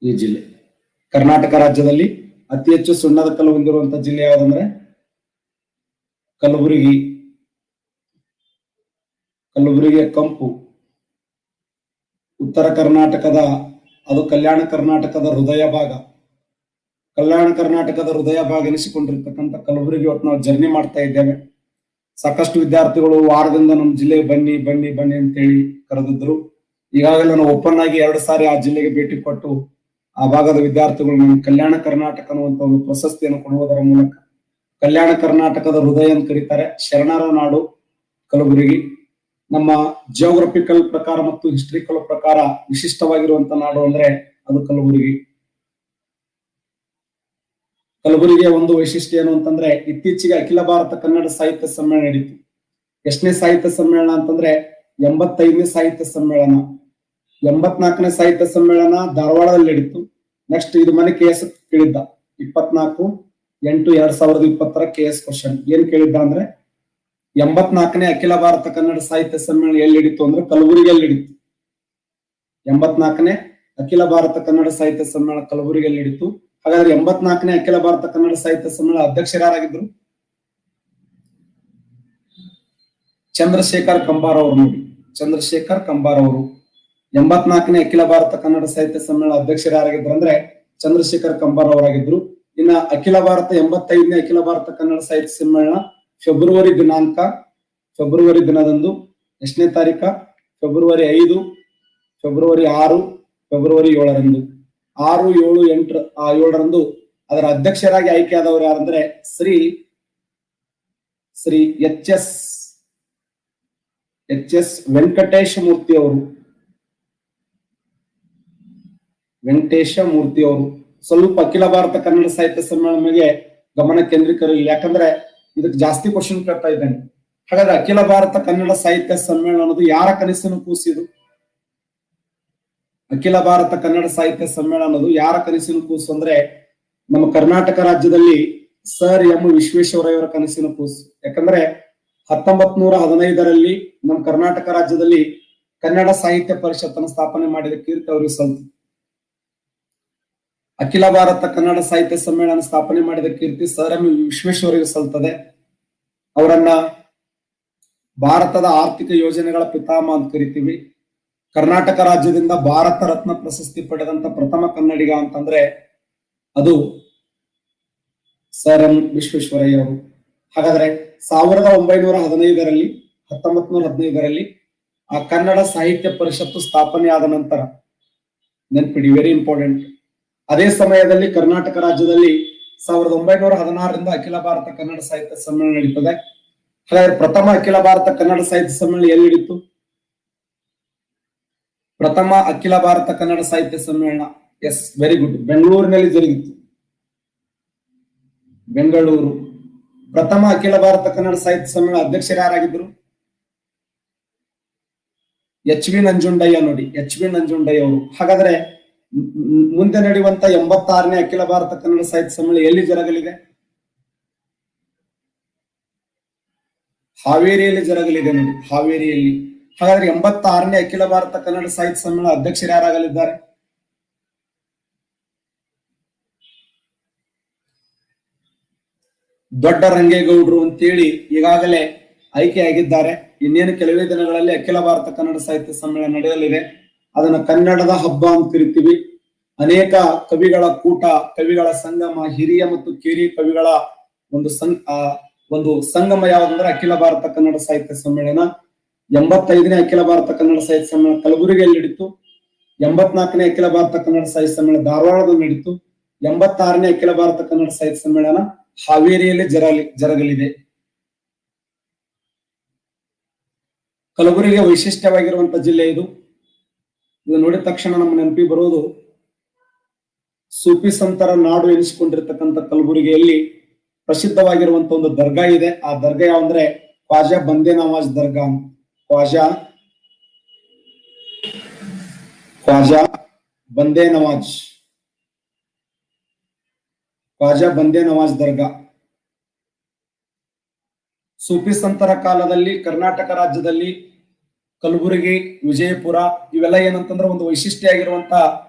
ಈ ಜಿಲ್ಲೆ. ಕರ್ನಾಟಕ ರಾಜ್ಯದಲ್ಲಿ ಅತಿ ಹೆಚ್ಚು ಸುಣ್ಣದ ಕಲ್ಲು ಹೊಂದಿರುವಂತಹ ಜಿಲ್ಲೆ ಯಾವುದಂದ್ರೆ ಕಲಬುರಗಿ. ಕಲಬುರಗಿಯ ಕಂಪು ಉತ್ತರ ಕರ್ನಾಟಕದ, ಅದು ಕಲ್ಯಾಣ ಕರ್ನಾಟಕದ ಹೃದಯ ಭಾಗ. ಕಲ್ಯಾಣ ಕರ್ನಾಟಕದ ಹೃದಯ ಭಾಗ ಎನಿಸಿಕೊಂಡಿರ್ತಕ್ಕಂಥ ಕಲಬುರಗಿ ಇವತ್ತು ನಾವು ಜರ್ನಿ ಮಾಡ್ತಾ ಇದ್ದೇವೆ. ಸಾಕಷ್ಟು ವಿದ್ಯಾರ್ಥಿಗಳು ವಾರದಿಂದ ನಮ್ಮ ಜಿಲ್ಲೆಗೆ ಬನ್ನಿ ಬನ್ನಿ ಬನ್ನಿ ಅಂತೇಳಿ ಕರೆದಿದ್ರು. ಈಗಾಗಲೇ ನಾವು ಓಪನ್ ಆಗಿ 2 ಸಾರಿ ಆ ಜಿಲ್ಲೆಗೆ ಭೇಟಿ ಕೊಟ್ಟು ಆ ಭಾಗದ ವಿದ್ಯಾರ್ಥಿಗಳು ನಮ್ಗೆ ಕಲ್ಯಾಣ ಕರ್ನಾಟಕ ಅನ್ನುವಂತ ಒಂದು ಪ್ರಶಸ್ತಿಯನ್ನು ಕೊಡುವುದರ ಮೂಲಕ ಕಲ್ಯಾಣ ಕರ್ನಾಟಕದ ಹೃದಯ ಅಂತ ಕರೀತಾರೆ. ಶರಣರ ನಾಡು ಕಲಬುರಗಿ. ನಮ್ಮ ಜಿಯೋಗ್ರಫಿಕಲ್ ಪ್ರಕಾರ ಮತ್ತು ಹಿಸ್ಟ್ರಿಕಲ್ ಪ್ರಕಾರ ವಿಶಿಷ್ಟವಾಗಿರುವಂತ ನಾಡು ಅಂದ್ರೆ ಅದು ಕಲಬುರಗಿ. ಕಲಬುರಗಿಯ ಒಂದು ವೈಶಿಷ್ಟ್ಯ ಏನು ಅಂತಂದ್ರೆ, ಇತ್ತೀಚೆಗೆ ಅಖಿಲ ಭಾರತ ಕನ್ನಡ ಸಾಹಿತ್ಯ ಸಮ್ಮೇಳನ ನಡೀತು. ಎಷ್ಟನೇ ಸಾಹಿತ್ಯ ಸಮ್ಮೇಳನ ಅಂತಂದ್ರೆ 85ನೇ ಸಾಹಿತ್ಯ ಸಮ್ಮೇಳನ. 84ನೇ ಸಾಹಿತ್ಯ ಸಮ್ಮೇಳನ ಧಾರವಾಡದಲ್ಲಿ ನಡೀತು. ನೆಕ್ಸ್ಟ್ ಇದು ಮನೆ KS ಕೇಳಿದ್ದ 24/8/2020 KS ಕ್ವಶನ್ ಏನ್ ಕೇಳಿದ್ದ ಅಂದ್ರೆ 84ನೇ ಅಖಿಲ ಭಾರತ ಕನ್ನಡ ಸಾಹಿತ್ಯ ಸಮ್ಮೇಳನ ಎಲ್ಲಿ ನಡೀತು ಅಂದ್ರೆ ಕಲಬುರಗಿಯಲ್ಲಿ ನಡೀತು. 84ನೇ ಅಖಿಲ ಭಾರತ ಕನ್ನಡ ಸಾಹಿತ್ಯ ಸಮ್ಮೇಳನ ಕಲಬುರಗಿಯಲ್ಲಿ ನಡೀತು. ಹಾಗಾದ್ರೆ 84ನೇ ಅಖಿಲ ಭಾರತ ಕನ್ನಡ ಸಾಹಿತ್ಯ ಸಮ್ಮೇಳನ ಅಧ್ಯಕ್ಷರಾಗಿದ್ರು ಚಂದ್ರಶೇಖರ್ ಕಂಬಾರ್ ಅವರು. ನೋಡಿ, ಚಂದ್ರಶೇಖರ್ ಕಂಬಾರ್ ಅವರು 84ನೇ ಅಖಿಲ ಭಾರತ ಕನ್ನಡ ಸಾಹಿತ್ಯ ಸಮ್ಮೇಳನ ಅಧ್ಯಕ್ಷರಾಗಿದ್ರು ಅಂದ್ರೆ ಚಂದ್ರಶೇಖರ್ ಕಂಬಾರ್ ಅವರಾಗಿದ್ರು. ಇನ್ನ ಅಖಿಲ ಭಾರತ 85ನೇ ಅಖಿಲ ಭಾರತ ಕನ್ನಡ ಸಾಹಿತ್ಯ ಸಮ್ಮೇಳನ ಫೆಬ್ರವರಿ ದಿನದಂದು ಎಷ್ಟನೇ ತಾರೀಕ? ಫೆಬ್ರವರಿ 5, ಫೆಬ್ರವರಿ 6, ಫೆಬ್ರವರಿ 7ರಂದು 6, 7, 8, 7ರಂದು ಅದರ ಅಧ್ಯಕ್ಷರಾಗಿ ಆಯ್ಕೆಯಾದವರು ಯಾರಂದ್ರೆ ಶ್ರೀ ಎಚ್.ಎಸ್. ವೆಂಕಟೇಶ ಮೂರ್ತಿ ಅವರು. ಸ್ವಲ್ಪ ಅಖಿಲ ಭಾರತ ಕನ್ನಡ ಸಾಹಿತ್ಯ ಸಮ್ಮೇಳನ ಮೇಲೆ ಗಮನ ಕೇಂದ್ರೀಕರಿಲ್ಲ, ಯಾಕಂದ್ರೆ ಇದಕ್ಕೆ ಜಾಸ್ತಿ ಕ್ವಶನ್ ಕೇಳ್ತಾ ಇದ್ದೇನೆ. ಹಾಗಾದ್ರೆ ಅಖಿಲ ಭಾರತ ಕನ್ನಡ ಸಾಹಿತ್ಯ ಸಮ್ಮೇಳನ ಅನ್ನೋದು ಯಾರ ಕನಸಿನ ಕೂಸಿದು? ಅಖಿಲ ಭಾರತ ಕನ್ನಡ ಸಾಹಿತ್ಯ ಸಮ್ಮೇಳನ ಅನ್ನೋದು ಯಾರ ಕನಸಿನ ಕೂಸು ಅಂದ್ರೆ ನಮ್ಮ ಕರ್ನಾಟಕ ರಾಜ್ಯದಲ್ಲಿ ಸರ್ ಎಂ ವಿಶ್ವೇಶ್ವರಯ್ಯವರ ಕನಸಿನ ಕೂಸು. ಯಾಕಂದ್ರೆ 1915ರಲ್ಲಿ ನಮ್ಮ ಕರ್ನಾಟಕ ರಾಜ್ಯದಲ್ಲಿ ಕನ್ನಡ ಸಾಹಿತ್ಯ ಪರಿಷತ್ತನ್ನು ಸ್ಥಾಪನೆ ಮಾಡಿದ ಕೀರ್ತಿ ಅವರಿಗೆ ಸಲ್ತು. ಅಖಿಲ ಭಾರತ ಕನ್ನಡ ಸಾಹಿತ್ಯ ಸಮ್ಮೇಳನ ಸ್ಥಾಪನೆ ಮಾಡಿದ ಕೀರ್ತಿ ಸರ್ ಎಂ ವಿಶ್ವೇಶ್ವರಯ್ಯ ಸಲ್ತದೆ. ಅವರನ್ನ ಭಾರತದ ಆರ್ಥಿಕ ಯೋಜನೆಗಳ ಪಿತಾಮಹ ಅಂತ ಕರಿತೀವಿ. ಕರ್ನಾಟಕ ರಾಜ್ಯದಿಂದ ಭಾರತ ರತ್ನ ಪ್ರಶಸ್ತಿ ಪಡೆದಂತ ಪ್ರಥಮ ಕನ್ನಡಿಗ ಅಂತಂದ್ರೆ ಅದು ಸರ್ ಎಂ ವಿಶ್ವೇಶ್ವರಯ್ಯ ಅವರು. ಹಾಗಾದ್ರೆ 1915ರಲ್ಲಿ ಆ ಕನ್ನಡ ಸಾಹಿತ್ಯ ಪರಿಷತ್ತು ಸ್ಥಾಪನೆ ಆದ ನಂತರ ನೆನ್ಪಿಡಿ, ವೆರಿ ಇಂಪಾರ್ಟೆಂಟ್. ಅದೇ ಸಮಯದಲ್ಲಿ ಕರ್ನಾಟಕ ರಾಜ್ಯದಲ್ಲಿ 1916ರಿಂದ ಅಖಿಲ ಭಾರತ ಕನ್ನಡ ಸಾಹಿತ್ಯ ಸಮ್ಮೇಳನ ನಡೀತದೆ. ಹಾಗಾದ್ರೆ ಪ್ರಥಮ ಅಖಿಲ ಭಾರತ ಕನ್ನಡ ಸಾಹಿತ್ಯ ಸಮ್ಮೇಳನ ಎಲ್ಲಿ ನಡೀತು? ಪ್ರಥಮ ಅಖಿಲ ಭಾರತ ಕನ್ನಡ ಸಾಹಿತ್ಯ ಸಮ್ಮೇಳನ, ಎಸ್, ವೆರಿ ಗುಡ್, ಬೆಂಗಳೂರಿನಲ್ಲಿ ಜರುಗಿತ್ತು. ಬೆಂಗಳೂರು. ಪ್ರಥಮ ಅಖಿಲ ಭಾರತ ಕನ್ನಡ ಸಾಹಿತ್ಯ ಸಮ್ಮೇಳನ ಅಧ್ಯಕ್ಷರು ಯಾರಾಗಿದ್ರು? H V Nanjundaiah. ನೋಡಿ, ಎಚ್ ವಿ ನಂಜುಂಡಯ್ಯ ಅವರು. ಹಾಗಾದ್ರೆ ಮುಂದೆ ನಡೆಯುವಂತ 86ನೇ ಅಖಿಲ ಭಾರತ ಕನ್ನಡ ಸಾಹಿತ್ಯ ಸಮ್ಮೇಳನ ಎಲ್ಲಿ ಜರಗಲಿದೆ? ಹಾವೇರಿಯಲ್ಲಿ ಜರಗಲಿದೆ. ನೋಡಿ, ಹಾವೇರಿಯಲ್ಲಿ. ಹಾಗಾದ್ರೆ 86ನೇ ಅಖಿಲ ಭಾರತ ಕನ್ನಡ ಸಾಹಿತ್ಯ ಸಮ್ಮೇಳನ ಅಧ್ಯಕ್ಷರು ಯಾರಾಗಲಿದ್ದಾರೆ? ದೊಡ್ಡ ರಂಗೇಗೌಡರು ಅಂತೇಳಿ ಈಗಾಗಲೇ ಆಯ್ಕೆಯಾಗಿದ್ದಾರೆ. ಇನ್ನೇನು ಕೆಲವೇ ದಿನಗಳಲ್ಲಿ ಅಖಿಲ ಭಾರತ ಕನ್ನಡ ಸಾಹಿತ್ಯ ಸಮ್ಮೇಳನ ನಡೆಯಲಿದೆ. ಅದನ್ನ ಕನ್ನಡದ ಹಬ್ಬ ಅಂತ ಕರಿತೀವಿ. ಅನೇಕ ಕವಿಗಳ ಕೂಟ, ಕವಿಗಳ ಸಂಗಮ, ಹಿರಿಯ ಮತ್ತು ಕಿರಿಯ ಕವಿಗಳ ಒಂದು ಸಂಗಮ ಯಾವ್ದಂದ್ರೆ ಅಖಿಲ ಭಾರತ ಕನ್ನಡ ಸಾಹಿತ್ಯ ಸಮ್ಮೇಳನ. 85ನೇ ಅಖಿಲ ಭಾರತ ಕನ್ನಡ ಸಾಹಿತ್ಯ ಸಮ್ಮೇಳನ ಕಲಬುರಗಿಯಲ್ಲಿ ನಡೀತು. 84ನೇ ಅಖಿಲ ಭಾರತ ಕನ್ನಡ ಸಾಹಿತ್ಯ ಸಮ್ಮೇಳನ ಧಾರವಾಡದಲ್ಲಿ ನಡೀತು. 86ನೇ ಅಖಿಲ ಭಾರತ ಕನ್ನಡ ಸಾಹಿತ್ಯ ಸಮ್ಮೇಳನ ಹಾವೇರಿಯಲ್ಲಿ ಜರಗಲಿದೆ. ಕಲಬುರಗಿಯ ವೈಶಿಷ್ಟ್ಯವಾಗಿರುವಂತಹ ಜಿಲ್ಲೆ ಇದು. ನೋಡಿದ ತಕ್ಷಣ ನಮ್ಮ ನೆನಪಿ ಬರೋದು ಸೂಫಿ ಸಂತರ ನಾಡು ಎನಿಸಿಕೊಂಡಿರ್ತಕ್ಕಂಥ ಕಲಬುರಗಿಯಲ್ಲಿ ಪ್ರಸಿದ್ಧವಾಗಿರುವಂತಹ ಒಂದು ದರ್ಗಾ ಇದೆ. ಆ ದರ್ಗಾ ಯಾವಂದ್ರೆ ಖ್ವಾಜಾ ಬಂದೇ ನವಾಜ್ ದರ್ಗಾ. ಖ್ವಾಜಾ ಬಂದೇ ನವಾಜ್ ದರ್ಗಾ. ಸೂಫಿ ಸಂತರ ಕಾಲದಲ್ಲಿ ಕರ್ನಾಟಕ ರಾಜ್ಯದಲ್ಲಿ ಕಲಬುರಗಿ, ವಿಜಯಪುರ ಇವೆಲ್ಲ ಏನಂತಂದ್ರೆ ಒಂದು ವೈಶಿಷ್ಟ್ಯ ಆಗಿರುವಂತಹ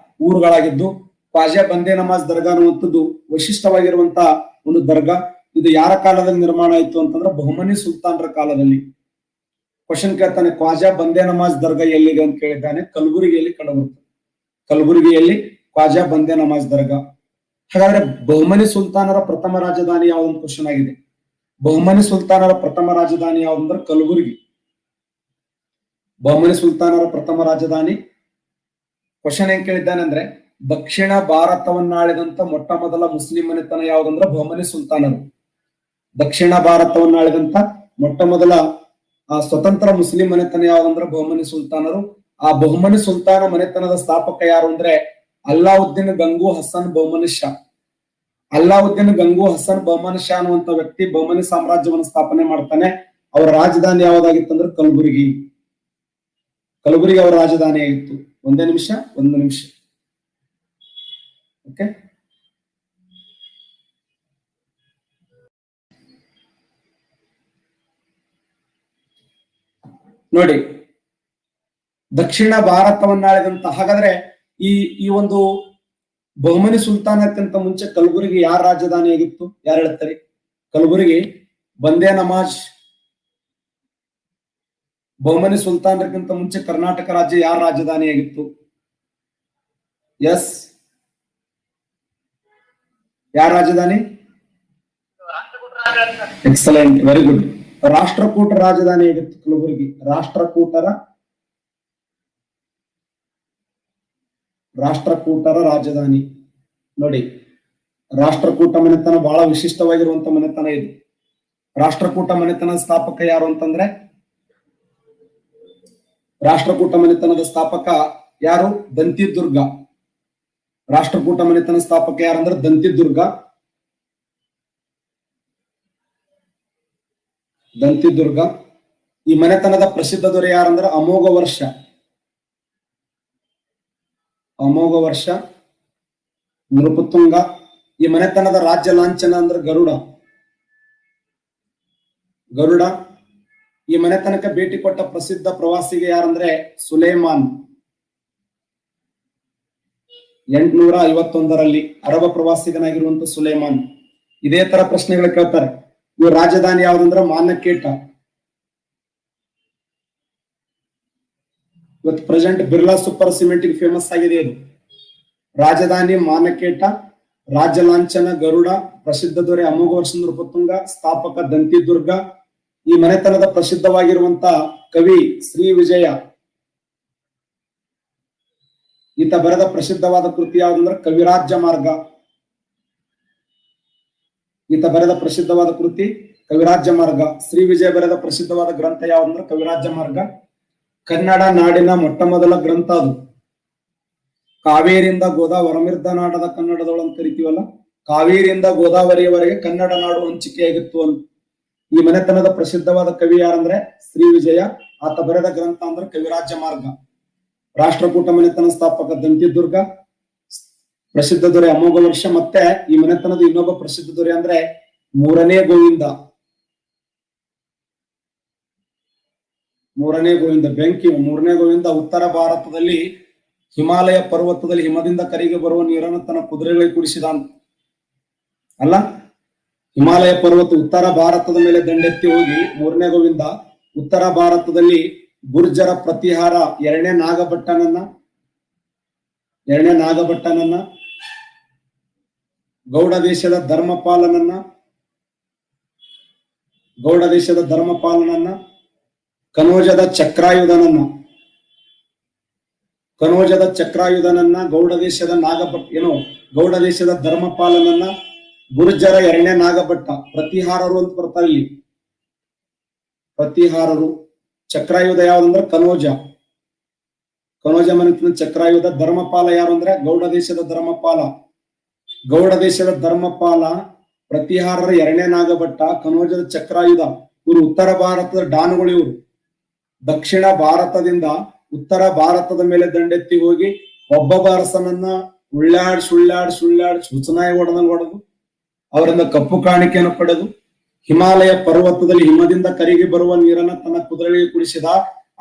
ಊರುಗಳಾಗಿದ್ದು ಖ್ವಾಜಾ ಬಂದೇ ನಮಾಜ್ ದರ್ಗಾ ಅನ್ನುವಂಥದ್ದು ವೈಶಿಷ್ಟವಾಗಿರುವಂತಹ ಒಂದು ದರ್ಗಾ. ಇದು ಯಾರ ಕಾಲದಲ್ಲಿ ನಿರ್ಮಾಣ ಆಯಿತು ಅಂತಂದ್ರೆ ಬಹುಮನಿ ಸುಲ್ತಾನರ ಕಾಲದಲ್ಲಿ. ಕ್ವಶನ್ ಕೇಳ್ತಾನೆ, ಖ್ವಾಜಾ ಬಂದೇ ನಮಾಜ್ ದರ್ಗಾ ಎಲ್ಲಿದೆ ಅಂತ ಕೇಳಿದ್ದಾನೆ. ಕಲಬುರಗಿಯಲ್ಲಿ ಕಂಡುಬರುತ್ತದೆ. ಕಲಬುರಗಿಯಲ್ಲಿ ಖ್ವಾಜಾ ಬಂದೇ ನಮಾಜ್ ದರ್ಗಾ. ಹಾಗಾದ್ರೆ ಬಹುಮನಿ ಸುಲ್ತಾನರ ಪ್ರಥಮ ರಾಜಧಾನಿ ಯಾವ್ದು ಕ್ವಶನ್ ಆಗಿದೆ. ಬಹುಮನಿ ಸುಲ್ತಾನರ ಪ್ರಥಮ ರಾಜಧಾನಿ ಯಾವ್ದಂದ್ರೆ ಕಲಬುರಗಿ. ಬಹುಮನಿ ಸುಲ್ತಾನರ ಪ್ರಥಮ ರಾಜಧಾನಿ. ಕ್ವಶನ್ ಏನ್ ಕೇಳಿದ್ದಾನೆ ಅಂದ್ರೆ, ದಕ್ಷಿಣ ಭಾರತವನ್ನಾಳಿದಂತ ಮೊಟ್ಟ ಮೊದಲ ಮುಸ್ಲಿಂ ಮನೆತನ ಯಾವ್ದಂದ್ರೆ ಬಹುಮನಿ ಸುಲ್ತಾನರು. ದಕ್ಷಿಣ ಭಾರತವನ್ನಾಳಿದಂತ ಮೊಟ್ಟ ಮೊದಲ ಸ್ವತಂತ್ರ ಮುಸ್ಲಿಂ ಮನೆತನ ಯಾವ್ದಂದ್ರೆ ಬಹುಮನಿ ಸುಲ್ತಾನರು. ಆ ಬಹುಮನಿ ಸುಲ್ತಾನ ಮನೆತನದ ಸ್ಥಾಪಕ ಯಾರು ಅಂದ್ರೆ ಅಲ್ಲಾವುದ್ದೀನ್ ಗಂಗು ಹಸನ್ ಬಹುಮನಿ ಶಾ. ಅಲ್ಲಾವುದ್ದೀನ್ ಗಂಗು ಹಸನ್ ಬಹುಮನಿ ಶಾ ಅನ್ನುವಂತ ವ್ಯಕ್ತಿ ಬಹುಮನಿ ಸಾಮ್ರಾಜ್ಯವನ್ನು ಸ್ಥಾಪನೆ ಮಾಡ್ತಾನೆ. ಅವರ ರಾಜಧಾನಿ ಯಾವ್ದಾಗಿತ್ತು ಅಂದ್ರೆ ಕಲಬುರಗಿ. ಕಲಬುರಗಿ ಅವರ ರಾಜಧಾನಿ ಆಗಿತ್ತು. ಒಂದು ನಿಮಿಷ. ಓಕೆ, ನೋಡಿ, ದಕ್ಷಿಣ ಭಾರತವನ್ನಾಳಿದಂತ. ಹಾಗಾದ್ರೆ ಈ ಒಂದು ಬಹುಮನಿ ಸುಲ್ತಾನಕ್ಕಿಂತ ಮುಂಚೆ ಕಲಬುರಗಿ ಯಾರ ರಾಜಧಾನಿ ಆಗಿತ್ತು? ಯಾರು ಹೇಳ್ತಾರೆ? ಕಲಬುರಗಿ ಬಂದೇ ನಮಾಜ್. ಬಹುಮನಿ ಸುಲ್ತಾನರಿಗಿಂತ ಮುಂಚೆ ಕರ್ನಾಟಕ ರಾಜ್ಯ ಯಾರ ರಾಜಧಾನಿ ಆಗಿತ್ತು? ಎಸ್, ಯಾರ ರಾಜಧಾನಿ? Excellent, very good. ರಾಷ್ಟ್ರಕೂಟ ರಾಜಧಾನಿ ಆಗಿತ್ತು ಕಲಬುರಗಿ. ರಾಷ್ಟ್ರಕೂಟರ ರಾಜಧಾನಿ. ನೋಡಿ, ರಾಷ್ಟ್ರಕೂಟ ಮನೆತನ ಬಹಳ ವಿಶಿಷ್ಟವಾಗಿರುವಂತ ಮನೆತನ ಇದು. ರಾಷ್ಟ್ರಕೂಟ ಮನೆತನದ ಸ್ಥಾಪಕ ಯಾರು ಅಂತಂದ್ರೆ, ರಾಷ್ಟ್ರಕೂಟ ಮನೆತನದ ಸ್ಥಾಪಕ ಯಾರು? ದಂತಿದುರ್ಗ. ರಾಷ್ಟ್ರಕೂಟ ಮನೆತನ ಸ್ಥಾಪಕ ಯಾರಂದ್ರೆ ದಂತಿದುರ್ಗ. ಈ ಮನೆತನದ ಪ್ರಸಿದ್ಧ ದೊರೆ ಯಾರಂದ್ರೆ ಅಮೋಘ ವರ್ಷ ನೃಪತುಂಗ. ಈ ಮನೆತನದ ರಾಜ್ಯ ಲಾಂಛನ ಅಂದ್ರೆ ಗರುಡ. ಈ ಮನೆತನಕ್ಕೆ ಭೇಟಿ ಕೊಟ್ಟ ಪ್ರಸಿದ್ಧ ಪ್ರವಾಸಿಗೆ ಯಾರಂದ್ರೆ ಸುಲೇಮಾನ್. 851ರಲ್ಲಿ ಅರಬ ಪ್ರವಾಸಿಗನಾಗಿರುವಂತ ಸುಲೇಮಾನ್. ಇದೇ ತರ ಪ್ರಶ್ನೆಗಳು ಕೇಳ್ತಾರೆ. ಇವ್ರ ರಾಜಧಾನಿ ಯಾವ್ದಂದ್ರೆ ಮಾನಕೇಟ. ಇವತ್ತು present Birla super cement famous ಆಗಿದೆ ಇದು. ರಾಜಧಾನಿ ಮಾನಕೇಟ, ರಾಜ್ಯ ಲಾಂಛನ ಗರುಡ, ಪ್ರಸಿದ್ಧ ದೊರೆ ಅಮೋಘ ವರ್ಷ ನೃಪತುಂಗ, ಸ್ಥಾಪಕ ದಂತಿದುರ್ಗ. ಈ ಮನೆತನದ ಪ್ರಸಿದ್ಧವಾಗಿರುವಂತ ಕವಿ ಶ್ರೀ ವಿಜಯ. ಈತ ಬರೆದ ಪ್ರಸಿದ್ಧವಾದ ಕೃತಿ ಯಾವ್ದಂದ್ರೆ ಕವಿರಾಜ್ಯ ಮಾರ್ಗ. ಶ್ರೀ ವಿಜಯ ಬರೆದ ಪ್ರಸಿದ್ಧವಾದ ಗ್ರಂಥ ಯಾವ್ದಂದ್ರೆ ಕವಿರಾಜ್ಯ ಮಾರ್ಗ. ಕನ್ನಡ ನಾಡಿನ ಮೊಟ್ಟ ಮೊದಲ ಗ್ರಂಥ ಅದು. ಕಾವೇರಿಯಿಂದ ಗೋದಾವರಮಿರ್ದ ನಾಡದ ಕನ್ನಡದೊಳ ಅಂತ ಕರಿತೀವಲ್ಲ, ಕಾವೇರಿಯಿಂದ ಗೋದಾವರಿಯವರೆಗೆ ಕನ್ನಡ ನಾಡು ಹಂಚಿಕೆಯಾಗಿತ್ತು ಅಂತ. ಈ ಮನೆತನದ ಪ್ರಸಿದ್ಧವಾದ ಕವಿ ಯಾರಂದ್ರೆ ಶ್ರೀ ವಿಜಯ. ಆತ ಬರೆದ ಗ್ರಂಥ ಅಂದ್ರೆ ಕವಿರಾಜ್ಯ ಮಾರ್ಗ. ರಾಷ್ಟ್ರಕೂಟ ಮನೆತನ ಸ್ಥಾಪಕ ದಂತಿದುರ್ಗ, ಪ್ರಸಿದ್ಧ ದೊರೆ ಅಮೋಘ ವರ್ಷ. ಮತ್ತೆ ಈ ಮನೆತನದ ಇನ್ನೊಬ್ಬ ಪ್ರಸಿದ್ಧ ದೊರೆ ಅಂದ್ರೆ ಮೂರನೇ ಗೋವಿಂದ. ಮೂರನೇ ಗೋವಿಂದ ಉತ್ತರ ಭಾರತದಲ್ಲಿ ಹಿಮಾಲಯ ಪರ್ವತದಲ್ಲಿ ಹಿಮದಿಂದ ಕರಿಗೆ ಬರುವ ನೀರನ್ನು ತನ್ನ ಕುದುರೆಗಳಿಗೆ ಕುಡಿಸಿದ ಅಲ್ಲ. ಹಿಮಾಲಯ ಪರ್ವತ ಉತ್ತರ ಭಾರತದ ಮೇಲೆ ದಂಡೆತ್ತಿ ಹೋಗಿ ಮೂರನೇ ಗೋವಿಂದ ಉತ್ತರ ಭಾರತದಲ್ಲಿ ಗುರ್ಜರ ಪ್ರತಿಹಾರ ಎರಡನೇ ನಾಗಭಟ್ಟನನ್ನ, ಗೌಡ ದೇಶದ ಧರ್ಮಪಾಲನನ್ನ, ಕನೋಜದ ಚಕ್ರಾಯುಧನನ್ನ, ಗೌಡ ದೇಶದ ಧರ್ಮಪಾಲನನ್ನ, ಗುರ್ಜರ ಎರಡನೇ ನಾಗಭಟ್ಟ, ಪ್ರತಿಹಾರರು ಅಂತ ಬರ್ತಾರೆ ಇಲ್ಲಿ. ಪ್ರತಿಹಾರರು. ಚಕ್ರಾಯುಧ ಯಾವ್ದಂದ್ರೆ ಕನೋಜ ಮನೆತನ ಚಕ್ರಾಯುಧ. ಧರ್ಮಪಾಲ ಯಾರು ಅಂದ್ರೆ ಗೌಡ ದೇಶದ ಧರ್ಮಪಾಲ, ಪ್ರತಿಹಾರರ ಎರಡನೇ ನಾಗಭಟ್ಟ, ಕನೋಜದ ಚಕ್ರಾಯುಧ. ಇವರು ಉತ್ತರ ಭಾರತದ ಡಾನುಗಳು. ಇವರು ದಕ್ಷಿಣ ಭಾರತದಿಂದ ಉತ್ತರ ಭಾರತದ ಮೇಲೆ ದಂಡೆತ್ತಿ ಹೋಗಿ ಒಬ್ಬೊಬ್ಬ ಅರಸನನ್ನ ಉಳ್ಳಾಡ್ ಸುಚನಾಯಿ ಹೊಡೆದು ಅವರಿಂದ ಕಪ್ಪು ಕಾಣಿಕೆಯನ್ನು ಪಡೆದು ಹಿಮಾಲಯ ಪರ್ವತದಲ್ಲಿ ಹಿಮದಿಂದ ಕರಿಗೆ ಬರುವ ನೀರನ್ನ ತನ್ನ ಕುದುರೆಗಳಿಗೆ ಕುಡಿಸಿದ.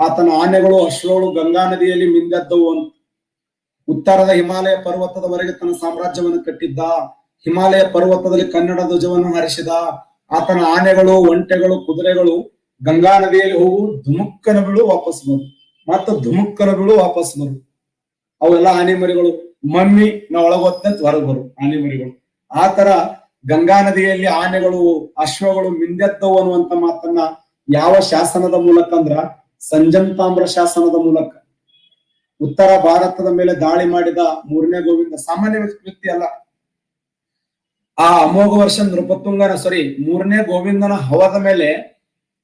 ಆತನ ಆನೆಗಳು ಅಶ್ವಗಳು ಗಂಗಾ ನದಿಯಲ್ಲಿ ಮಿಂದೆದ್ದವು ಅಂತ. ಉತ್ತರದ ಹಿಮಾಲಯ ಪರ್ವತದವರೆಗೆ ತನ್ನ ಸಾಮ್ರಾಜ್ಯವನ್ನು ಕಟ್ಟಿದ್ದ. ಹಿಮಾಲಯ ಪರ್ವತದಲ್ಲಿ ಕನ್ನಡ ಧ್ವಜವನ್ನು ಹಾರಿಸಿದ. ಆತನ ಆನೆಗಳು, ಒಂಟೆಗಳು, ಕುದುರೆಗಳು ಗಂಗಾ ನದಿಯಲ್ಲಿ ಹೋಗು, ಧುಮುಕ್ಕನ ಬೀಳು ವಾಪಸ್ ಬರು, ಮತ್ತು ಧುಮುಕ್ಕನ ಬೀಳು ವಾಪಸ್ ಬರು. ಅವೆಲ್ಲ ಆನೆ ಮರಿಗಳು. ಮಮ್ಮಿ ನಾ ಒಳಗೊತ್ತ ಹೊರಗೆ ಬರು ಆನೆ ಮರಿಗಳು. ಆ ತರ ಗಂಗಾ ನದಿಯಲ್ಲಿ ಆನೆಗಳು, ಅಶ್ವಗಳು ಮಿಂದೆದ್ದವು ಅನ್ನುವಂತ ಮಾತನ್ನ ಯಾವ ಶಾಸನದ ಮೂಲಕ ಅಂದ್ರ ಸಂಜಂತಾಮ್ರ ಶಾಸನದ ಮೂಲಕ. ಉತ್ತರ ಭಾರತದ ಮೇಲೆ ದಾಳಿ ಮಾಡಿದ 3ನೇ ಗೋವಿಂದ ಸಾಮಾನ್ಯ ವ್ಯಕ್ತಿ ಅಲ್ಲ. ಆ ಅಮೋಘ ವರ್ಷ ನೃಪತುಂಗನ 3ನೇ ಗೋವಿಂದನ ಹವದ ಮೇಲೆ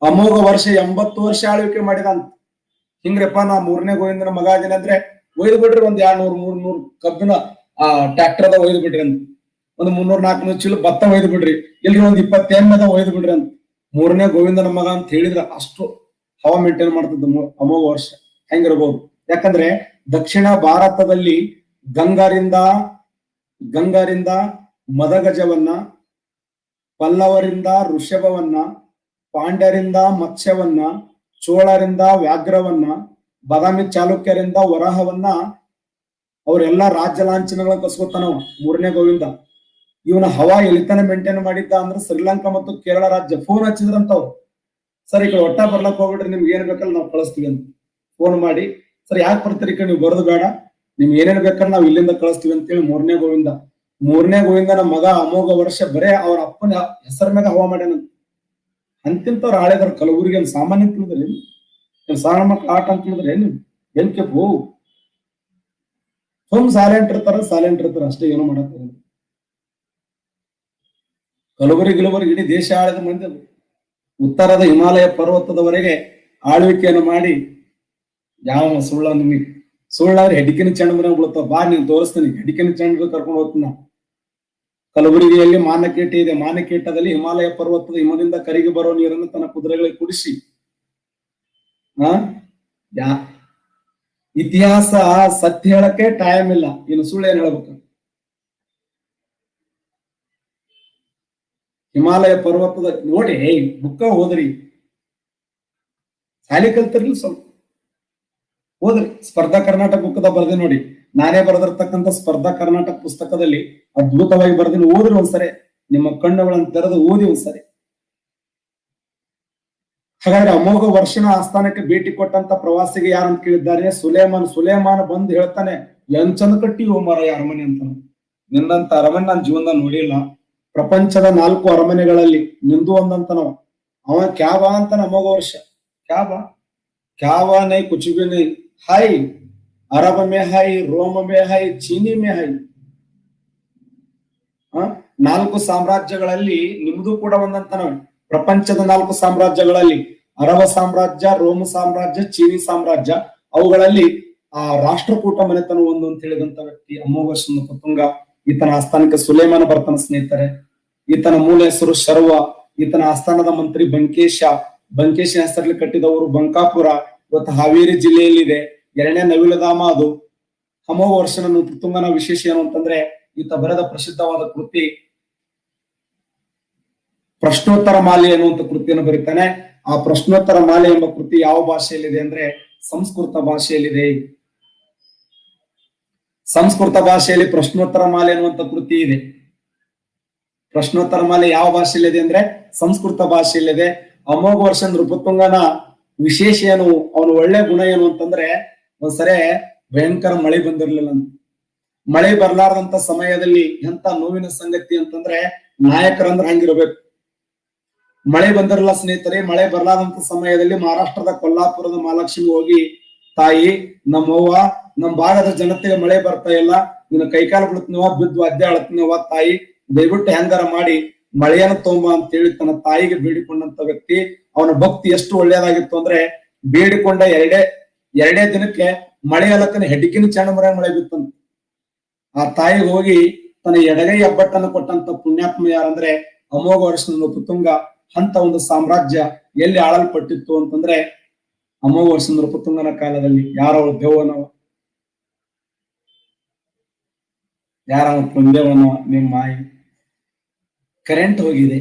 ಅಮೋಘ ವರ್ಷ 80 ವರ್ಷ ಆಳ್ವಿಕೆ ಮಾಡಿದ ಅಂತ. ಹಿಂಗ್ರಪ್ಪ ನಾ 3ನೇ ಗೋವಿಂದನ ಮಗ ಅದೀನಿ ಅಂದ್ರೆ ಒಯ್ದು ಬಿಡ್ರಿ, ಒಂದ್ 200-300 ಕಬ್ಬಿನ ಟ್ರ್ಯಾಕ್ಟರ್ದ ಒಯ್ದು ಬಿಡ್ರಿ ಅಂತ. ಒಂದು 300-400 ಚೀಲ ಭತ್ತ ಒಯ್ದು ಬಿಡ್ರಿ, ಇಲ್ರಿ ಒಂದ್ 20 ಎಮ್ಮೆ ಒಯ್ದು ಬಿಡ್ರಿ ಅಂತ. 3ನೇ ಗೋವಿಂದನ ಮಗ ಅಂತ ಹೇಳಿದ್ರ ಅಷ್ಟು ಹವ ಮೇಂಟೈನ್ ಮಾಡ್ತಿದ್ದ ಅಮೋಘ ವರ್ಷ. ಹೆಂಗಿರ್ಬೋದು? ಯಾಕಂದ್ರೆ ದಕ್ಷಿಣ ಭಾರತದಲ್ಲಿ ಗಂಗರಿಂದ ಮದಗಜವನ್ನ, ಪಲ್ಲವರಿಂದ ಋಷಭವನ್ನ, ಪಾಂಡ್ಯರಿಂದ ಮತ್ಸ್ಯವನ್ನ, ಚೋಳರಿಂದ ವ್ಯಾಘ್ರವನ್ನ, ಬಾದಾಮಿ ಚಾಲುಕ್ಯರಿಂದ ವರಾಹವನ್ನ ಅವರೆಲ್ಲ ರಾಜ್ಯ ಲಾಂಛನಗಳನ್ನ ಕಸ್ಕೊತಾನವ 3ನೇ ಗೋವಿಂದ. ಇವನ ಹವಾ ಎಲಿತನ ಮೇಂಟೈನ್ ಮಾಡಿದ್ದ ಅಂದ್ರೆ ಶ್ರೀಲಂಕಾ ಮತ್ತು ಕೇರಳ ರಾಜ್ಯ. ಫೋನ್ ಹಚ್ಚಿದ್ರಂತವ್ರು, ಸರ್ ಈ ಕಡೆ ಒಟ್ಟ ಬರ್ಲಕ್ ಹೋಗ್ಬಿಡ್ರಿ, ನಿಮ್ಗೆ ಏನ್ ಬೇಕಲ್ಲ ನಾವು ಕಳಿಸ್ತೀವಿ ಅಂತ ಫೋನ್ ಮಾಡಿ. ಸರ್ ಯಾಕೆ ಬರ್ತೀರಿ ಈ ಕಡೆ, ನೀವು ಬರೋದು ಬೇಡ, ನಿಮ್ಗೆ ಏನೇನ್ ಬೇಕಲ್ಲ ನಾವು ಇಲ್ಲಿಂದ ಕಳಿಸ್ತೀವಿ ಅಂತೇಳಿ 3ನೇ ಗೋವಿಂದನ ಮಗ ಅಮೋಘ ವರ್ಷ ಬರೇ ಅವ್ರ ಅಪ್ಪನ ಹೆಸರ ಮ್ಯಾಗ ಹವಾ ಮಾಡ್ಯಾನಂತ. ಅಂತಿಂತವ್ರು ಆಳಿದಾರ ಕಲಬುರಗಿ. ಅಲ್ಲಿ ಸಾಮಾನ್ಯ ತಿಳಿದ್ರಿ, ಸಾಮಾನ್ಯ ಮಕ್ಳು ಆಟ ಅಂತ ತಿಳಿದ್ರೆ ಏನ್ ಕೆಪ್ಪು ಸೈಲೆಂಟ್ ಇರ್ತಾರ ಅಷ್ಟೇ, ಏನೋ ಮಾಡಕ್ ಕಲಬುರಗಿ ಇಡೀ ದೇಶ ಆಳಿದ ಮಂದಿ. ಉತ್ತರದ ಹಿಮಾಲಯ ಪರ್ವತದವರೆಗೆ ಆಳ್ವಿಕೆಯನ್ನು ಮಾಡಿ ಯಾವ ಸುಳ್ಳಾದ್ರೆ ಹೆಡಿಕಿನ ಚೆಂಡ ಮರ ಬೀಳ್ತಾವ. ಬಾ ನೀನ್ ತೋರಿಸ್ತೀನಿ, ಹೆಡಿಕಿನ ಚೆಂಡ ಕರ್ಕೊಂಡು ಹೋಗ್ತೀನಿ. ಕಲಬುರಗಿಯಲ್ಲಿ ಮಾನಕೇಟ ಇದೆ. ಮಾನಕೇಟದಲ್ಲಿ ಹಿಮಾಲಯ ಪರ್ವತದ ಹಿಮದಿಂದ ಕರಿಗೆ ಬರೋ ನೀರನ್ನು ತನ್ನ ಕುದುರೆಗಳಿಗೆ ಕುಡಿಸಿ ಇತಿಹಾಸ ಸತ್ಯ ಹೇಳಕ್ಕೆ ಟೈಮ್ ಇಲ್ಲ, ಇನ್ನು ಸುಳ್ಳು ಏನ್ ಹೇಳ್ಬೇಕು. ಹಿಮಾಲಯ ಪರ್ವತದ ನೋಡಿ, ಬುಕ್ಕ ಓದ್ರಿ, ಶಾಲೆ ಕಲ್ತಿರ್ಲಿ ಸ್ವಲ್ಪ ಓದ್ರಿ. ಸ್ಪರ್ಧಾ ಕರ್ನಾಟಕ ಬುಕ್ಕದ ಬರ್ದಿ ನೋಡಿ, ನಾನೇ ಬರೆದಿರ್ತಕ್ಕಂಥ ಸ್ಪರ್ಧಾ ಕರ್ನಾಟಕ ಪುಸ್ತಕದಲ್ಲಿ ಅದ್ಭುತವಾಗಿ ಬರ್ದಿನಿ. ಓದ್ರಿ ಒಂದ್ಸರಿ, ನಿಮ್ಮ ಕಣ್ಣುಗಳನ್ನು ತೆರೆದು ಓದಿ ಒಂದ್ಸರಿ. ಹಾಗಾದ್ರೆ ಅಮೋಘ ವರ್ಷನ ಆಸ್ಥಾನಕ್ಕೆ ಭೇಟಿ ಕೊಟ್ಟಂತ ಪ್ರವಾಸಿಗೆ ಯಾರಂತ ಕೇಳಿದ್ದಾರೆ? ಸುಲೇಮಾನ್ ಬಂದು ಹೇಳ್ತಾನೆ, ಎಂಚಂದ ಕಟ್ಟಿ ಓಮರ ಅರಮನೆ ಅಂತ. ನಿನ್ನಂತ ಅರಮನೆ ನಾನು ಜೀವನದಾಗ ನೋಡಿಲ್ಲ. ಪ್ರಪಂಚದ 4 ಅರಮನೆಗಳಲ್ಲಿ ನಿಂದು ಒಂದಂತ ನಾವು. ಅವ ಕ್ಯಾಬಾ ಅಂತಾನ ಅಮೋಘ ವರ್ಷ. ಕ್ಯಾಬಾ ನೈ ಕುಚ್ ಬಿ ನೈ, ಹೈ ಅರಬ್ ಮೇ ಹೈ, ರೋಮ್ ಮೇ ಹೈ, ಚೀನಿ ಮೇ ಹೈ. 4 ಸಾಮ್ರಾಜ್ಯಗಳಲ್ಲಿ ನಿಮ್ದು ಕೂಡ ಒಂದಂತ ನಾವು. ಪ್ರಪಂಚದ 4 ಸಾಮ್ರಾಜ್ಯಗಳಲ್ಲಿ ಅರಬ ಸಾಮ್ರಾಜ್ಯ, ರೋಮ್ ಸಾಮ್ರಾಜ್ಯ, ಚೀನಿ ಸಾಮ್ರಾಜ್ಯ, ಅವುಗಳಲ್ಲಿ ಆ ರಾಷ್ಟ್ರಕೂಟ ಮನೆತನ ಒಂದು ಅಂತ ಹೇಳಿದಂತ ವ್ಯಕ್ತಿ ಅಮೋಘ ನೃಪತುಂಗ. ಈತನ ಆಸ್ಥಾನಕ್ಕೆ ಸುಲೇಮಾನ ಬರ್ತಾನ ಸ್ನೇಹಿತರೆ. ಈತನ ಮೂಲ ಹೆಸರು ಶರ್ವ. ಈತನ ಆಸ್ಥಾನದ ಮಂತ್ರಿ ಬಂಕೇಶ ಹೆಸರಲ್ಲಿ ಕಟ್ಟಿದವರು ಬಂಕಾಪುರ, ಇವತ್ತು ಹಾವೇರಿ ಜಿಲ್ಲೆಯಲ್ಲಿದೆ. 2ನೇ ನವಿಲುಧಾಮ ಅದು. ಅಮೋಘ ವರ್ಷನ ನೃಪತುಂಗನ ವಿಶೇಷ ಏನು ಅಂತಂದ್ರೆ, ಈತ ಬರೆದ ಪ್ರಸಿದ್ಧವಾದ ಕೃತಿ ಪ್ರಶ್ನೋತ್ತರ ಮಾಲೆ ಎನ್ನುವಂತ ಕೃತಿಯನ್ನು ಬರೀತಾನೆ. ಆ ಪ್ರಶ್ನೋತ್ತರ ಮಾಲೆ ಎಂಬ ಕೃತಿ ಯಾವ ಭಾಷೆಯಲ್ಲಿದೆ ಅಂದ್ರೆ ಸಂಸ್ಕೃತ ಭಾಷೆಯಲ್ಲಿದೆ. ಸಂಸ್ಕೃತ ಭಾಷೆಯಲ್ಲಿ ಪ್ರಶ್ನೋತ್ತರ ಮಾಲೆ ಎನ್ನುವಂತ ಕೃತಿ ಇದೆ. ಪ್ರಶ್ನೋತ್ತರ ಮಾಲೆ ಯಾವ ಭಾಷೆಯಲ್ಲಿದೆ ಅಂದ್ರೆ ಸಂಸ್ಕೃತ ಭಾಷೆಯಲ್ಲಿದೆ. ಅಮೋಘ ವರ್ಷ ನೃಪತುಂಗನ ವಿಶೇಷ ಏನು, ಅವನು ಒಳ್ಳೆ ಗುಣ ಏನು ಅಂತಂದ್ರೆ, ಒಂದ್ಸರಿ ಭಯಂಕರ ಮಳೆ ಬಂದಿರ್ಲಿಲ್ಲ ಅಂತ. ಮಳೆ ಬರ್ಲಾರ್ದಂತ ಸಮಯದಲ್ಲಿ ಎಂತ ನೋವಿನ ಸಂಗತಿ ಅಂತಂದ್ರೆ, ನಾಯಕರಂದ್ರೆ ಹಂಗಿರ್ಬೇಕು. ಮಳೆ ಬಂದಿರಲ್ಲ ಸ್ನೇಹಿತರೆ. ಮಳೆ ಬರ್ಲಾದಂತ ಸಮಯದಲ್ಲಿ ಮಹಾರಾಷ್ಟ್ರದ ಕೊಲ್ಲಾಪುರದ ಮಹಾಲಕ್ಷ್ಮಿ ಹೋಗಿ, ತಾಯಿ ನಮ್ಮವ್ವ, ನಮ್ ಭಾಗದ ಜನತೆಗೆ ಮಳೆ ಬರ್ತಾ ಇಲ್ಲ, ನಿನ್ನ ಕೈಕಾಲು ಬಿಡ್ತೀನವ, ಬಿದ್ದು ಅದ್ದೆ ಅಳತ್ನವ, ತಾಯಿ ದಯವಿಟ್ಟು ಹೆಂಗಾರ ಮಾಡಿ ಮಳೆಯನ್ನು ತೊಂಬ ಅಂತ ಹೇಳಿ ತನ್ನ ತಾಯಿಗೆ ಬೇಡಿಕೊಂಡಂತ ವ್ಯಕ್ತಿ. ಅವನ ಭಕ್ತಿ ಎಷ್ಟು ಒಳ್ಳೆಯದಾಗಿತ್ತು ಅಂದ್ರೆ, ಬೇಡಿಕೊಂಡ ಎರಡೇ ದಿನಕ್ಕೆ ಮಳೆ ಅಲಕ್ಕನ ಹೆಡ್ಡಿಕಿನ ಚಂಡಮರ ಮಳೆ ಬಿತ್ತಂತ. ಆ ತಾಯಿಗೆ ಹೋಗಿ ತನ್ನ ಎಡಗೈ ಹೆಬ್ಬಟ್ಟನ್ನು ಕೊಟ್ಟಂತ ಪುಣ್ಯಾತ್ಮ ಯಾರಂದ್ರೆ ಅಮೋಘ ವರ್ಷ ನೃಪತುಂಗ. ಅಂತ ಒಂದು ಸಾಮ್ರಾಜ್ಯ ಎಲ್ಲಿ ಆಳಲ್ಪಟ್ಟಿತ್ತು ಅಂತಂದ್ರೆ ಅಮೋಘ ವರ್ಷ ನೃಪತುಂಗನ ಕಾಲದಲ್ಲಿ. ಯಾರವ ದೇವನವ, ಯಾರವ ಕುಂದೇವನವ, ನಿಮ್ಮ ಮಾಯಿ. ಕರೆಂಟ್ ಹೋಗಿದೆ.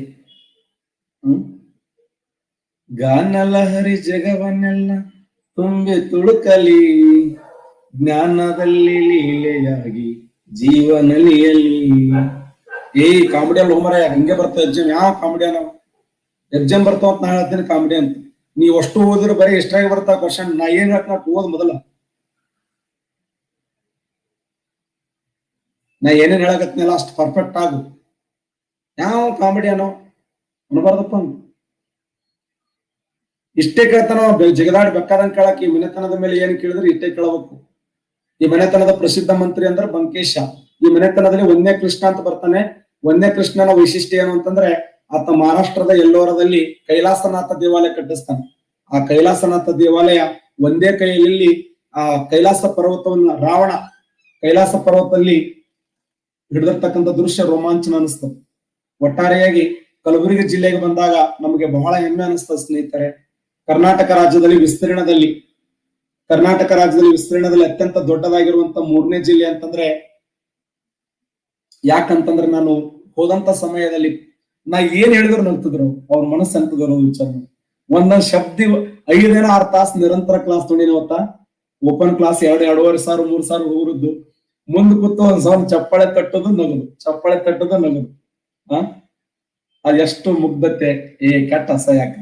ಗಾನಲಹರಿ ಜಗವನ್ನೆಲ್ಲ ತುಂಬಿ ತುಳುಕಲಿ, ಜ್ಞಾನದಲ್ಲಿ ಲೀಲೆಯಾಗಿ ಜೀವನಲಿಯಲಿ. ಕಾಮಿಡಿಯಲ್ಲಿ ಹೋಮರ ಹಂಗೆ ಬರ್ತಾವ ಎಕ್ಸಾಮ್. ಯಾವ ಕಾಮಿಡಿಯನ ಎಕ್ಸಾಮ್ ಬರ್ತಾವ ಅಂತ ನಾ ಹೇಳ್ತೀನಿ ಕಾಮಿಡಿ ಅಂತ. ನೀವ್ ಅಷ್ಟು ಓದಿದ್ರೆ ಬರೀ ಎಷ್ಟ್ರಾಗಿ ಬರ್ತಾವ ಕ್ವಶನ್. ನಾ ಏನ್ ಹೇಳ್ತಾ ಓದ್ ಮೊದಲ. ನಾ ಏನೇನ್ ಹೇಳಕತ್ನಲ್ಲ ಅಷ್ಟು ಪರ್ಫೆಕ್ಟ್ ಆಗು. ಯಾವ ಕಾಮಿಡಿಯನೋ ಅನ್ಬಾರ್ದಪ್ಪ. ಇಷ್ಟೇ ಕೇಳ್ತಾನ ಜಗದಾಡಿ ಬೇಕಾದಂಗ್ ಕೇಳಕ್. ಈ ಮನೆತನದ ಮೇಲೆ ಏನ್ ಕೇಳಿದ್ರೆ ಇಷ್ಟೇ ಕೇಳಬೇಕು. ಈ ಮನೆತನದ ಪ್ರಸಿದ್ಧ ಮಂತ್ರಿ ಅಂದ್ರೆ ಬಂಕೇಶ. ಈ ಮನೆತನದಲ್ಲಿ ಒಂದೇ ಕೃಷ್ಣ ಅಂತ ಬರ್ತಾನೆ. ಒಂದೇ ಕೃಷ್ಣನ ವೈಶಿಷ್ಟ್ಯ ಏನು ಅಂತಂದ್ರೆ ಆತ ಮಹಾರಾಷ್ಟ್ರದ ಎಲ್ಲೋರದಲ್ಲಿ ಕೈಲಾಸನಾಥ ದೇವಾಲಯ ಕಟ್ಟಿಸ್ತಾನೆ. ಆ ಕೈಲಾಸನಾಥ ದೇವಾಲಯ ಒಂದೇ ಕೈಯಲ್ಲಿ ಆ ಕೈಲಾಸ ಪರ್ವತವನ್ನ ರಾವಣ ಕೈಲಾಸ ಪರ್ವತದಲ್ಲಿ ಹಿಡಿದಿರ್ತಕ್ಕಂಥ ದೃಶ್ಯ ರೋಮಾಂಚನ ಅನಿಸ್ತದೆ. ಒಟ್ಟಾರೆಯಾಗಿ ಕಲಬುರಗಿ ಜಿಲ್ಲೆಗೆ ಬಂದಾಗ ನಮಗೆ ಬಹಳ ಹೆಮ್ಮೆ ಅನಿಸ್ತದೆ ಸ್ನೇಹಿತರೆ. ಕರ್ನಾಟಕ ರಾಜ್ಯದಲ್ಲಿ ವಿಸ್ತೀರ್ಣದಲ್ಲಿ ಅತ್ಯಂತ ದೊಡ್ಡದಾಗಿರುವಂತ 3ನೇ ಜಿಲ್ಲೆ ಅಂತಂದ್ರೆ ಯಾಕಂತಂದ್ರೆ ನಾನು ಹೋದಂತ ಸಮಯದಲ್ಲಿ ನಾ ಏನ್ ಹೇಳಿದ್ರು ನಗ್ತಿದ್ರು. ಅವ್ರ ಮನಸ್ಸು ಅಂತದ್ರು ವಿಚಾರ. ಒಂದೊಂದ್ ಶಬ್ದ 5 ದಿನ 6 ತಾಸು ನಿರಂತರ ಕ್ಲಾಸ್ ತೊಗೊಂಡಿನ. ಓಪನ್ ಕ್ಲಾಸ್ 2-2.5 ಸಾವಿರ 3 ಸಾವಿರ ಹುಡುಗರದ್ದು ಮುಂದ್ ಕೂತು ಒಂದ್ ಸಾವಿರ ಚಪ್ಪಾಳೆ ತಟ್ಟೋದು ನಗದು. ಅದೆಷ್ಟು ಮುಗ್ಧತೆ. ಕೆಟ್ಟ ಅಸಹ್ಯಕ.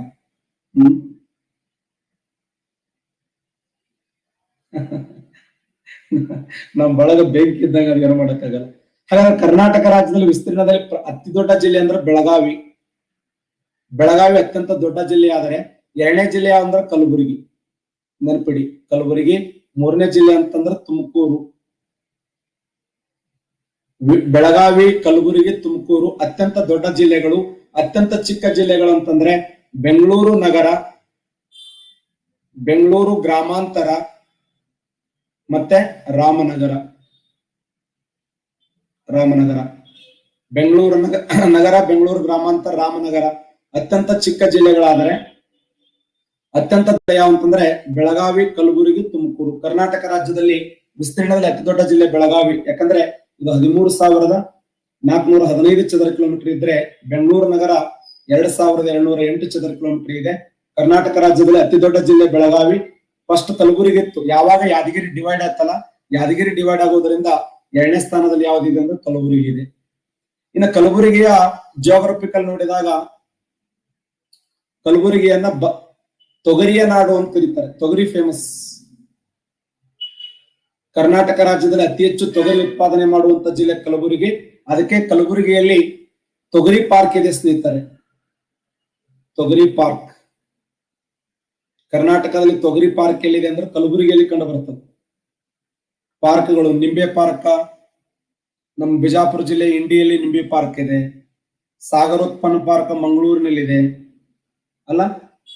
ನಮ್ ಬಳಗ ಬೆಂಕಿ ಇದ್ದಂಗ ಏನು ಮಾಡಕ್ಕಾಗಲ್ಲ. ಹಾಗಾದ್ರೆ ಕರ್ನಾಟಕ ರಾಜ್ಯದಲ್ಲಿ ವಿಸ್ತೀರ್ಣದಲ್ಲಿ ಅತಿ ದೊಡ್ಡ ಜಿಲ್ಲೆ ಅಂದ್ರೆ ಬೆಳಗಾವಿ ಅತ್ಯಂತ ದೊಡ್ಡ ಜಿಲ್ಲೆ. ಆದರೆ 2ನೇ ಜಿಲ್ಲೆ ಅಂದ್ರೆ ಕಲಬುರಗಿ. ನೆನಪಿಡಿ, ಕಲಬುರಗಿ. 3ನೇ ಜಿಲ್ಲೆ ಅಂತಂದ್ರೆ ತುಮಕೂರು. ಬೆಳಗಾವಿ, ಕಲಬುರಗಿ, ತುಮಕೂರು ಅತ್ಯಂತ ದೊಡ್ಡ ಜಿಲ್ಲೆಗಳು. ಅತ್ಯಂತ ಚಿಕ್ಕ ಜಿಲ್ಲೆಗಳು ಅಂತಂದ್ರೆ ಬೆಂಗಳೂರು ನಗರ, ಬೆಂಗಳೂರು ಗ್ರಾಮಾಂತರ ಮತ್ತೆ ರಾಮನಗರ. ಬೆಂಗಳೂರು ನಗರ, ಬೆಂಗಳೂರು ಗ್ರಾಮಾಂತರ, ರಾಮನಗರ ಅತ್ಯಂತ ಚಿಕ್ಕ ಜಿಲ್ಲೆಗಳಾದರೆ ಅತ್ಯಂತ ಯಾವ ಅಂತಂದ್ರೆ ಬೆಳಗಾವಿ, ಕಲಬುರಗಿ, ತುಮಕೂರು. ಕರ್ನಾಟಕ ರಾಜ್ಯದಲ್ಲಿ ವಿಸ್ತೀರ್ಣದಲ್ಲಿ ಅತಿ ದೊಡ್ಡ ಜಿಲ್ಲೆ ಬೆಳಗಾವಿ. ಯಾಕಂದ್ರೆ ಇದು 13,415 ಚದರ ಕಿಲೋಮೀಟರ್ ಇದ್ರೆ ಬೆಂಗಳೂರು ನಗರ 2,208 ಚದರ ಕಿಲೋಮೀಟರ್ ಇದೆ. ಕರ್ನಾಟಕ ರಾಜ್ಯದಲ್ಲಿ ಅತಿ ದೊಡ್ಡ ಜಿಲ್ಲೆ ಬೆಳಗಾವಿ. ಫಸ್ಟ್ ಕಲಬುರಗಿ ಇತ್ತು. ಯಾವಾಗ ಯಾದಗಿರಿ ಡಿವೈಡ್ ಆಯ್ತಲ್ಲ, ಯಾದಗಿರಿ ಡಿವೈಡ್ ಆಗೋದ್ರಿಂದ 2ನೇ ಸ್ಥಾನದಲ್ಲಿ ಯಾವ್ದಿದೆ ಅಂದ್ರೆ ಕಲಬುರಗಿ ಇದೆ. ಇನ್ನು ಕಲಬುರಗಿಯ ಜಿಯೋಗ್ರಫಿಕಲ್ ನೋಡಿದಾಗ ಕಲಬುರಗಿಯನ್ನ ತೊಗರಿಯ ನಾಡು ಅಂತ ಕರೀತಾರೆ. ತೊಗರಿ ಫೇಮಸ್. ಕರ್ನಾಟಕ ರಾಜ್ಯದಲ್ಲಿ ಅತಿ ಹೆಚ್ಚು ತೊಗರಿ ಉತ್ಪಾದನೆ ಮಾಡುವಂತ ಜಿಲ್ಲೆ ಕಲಬುರಗಿ. ಅದಕ್ಕೆ ಕಲಬುರಗಿಯಲ್ಲಿ ತೊಗರಿ ಪಾರ್ಕ್ ಇದೆ ಸ್ನೇಹಿತರೆ. ತೊಗರಿ ಪಾರ್ಕ್. ಕರ್ನಾಟಕದಲ್ಲಿ ತೊಗರಿ ಪಾರ್ಕ್ ಎಲ್ಲಿದೆ ಅಂದ್ರೆ ಕಲಬುರಗಿಯಲ್ಲಿ ಕಂಡು ಬರ್ತದೆ. ಪಾರ್ಕ್ಗಳು ನಿಂಬೆ ಪಾರ್ಕ್. ನಮ್ಮ ಬಿಜಾಪುರ ಜಿಲ್ಲೆ ಇಂಡಿಯಲ್ಲಿ ನಿಂಬೆ ಪಾರ್ಕ್ ಇದೆ. ಸಾಗರೋತ್ಪನ್ನ ಪಾರ್ಕ್ ಮಂಗಳೂರಿನಲ್ಲಿದೆ ಅಲ್ಲ.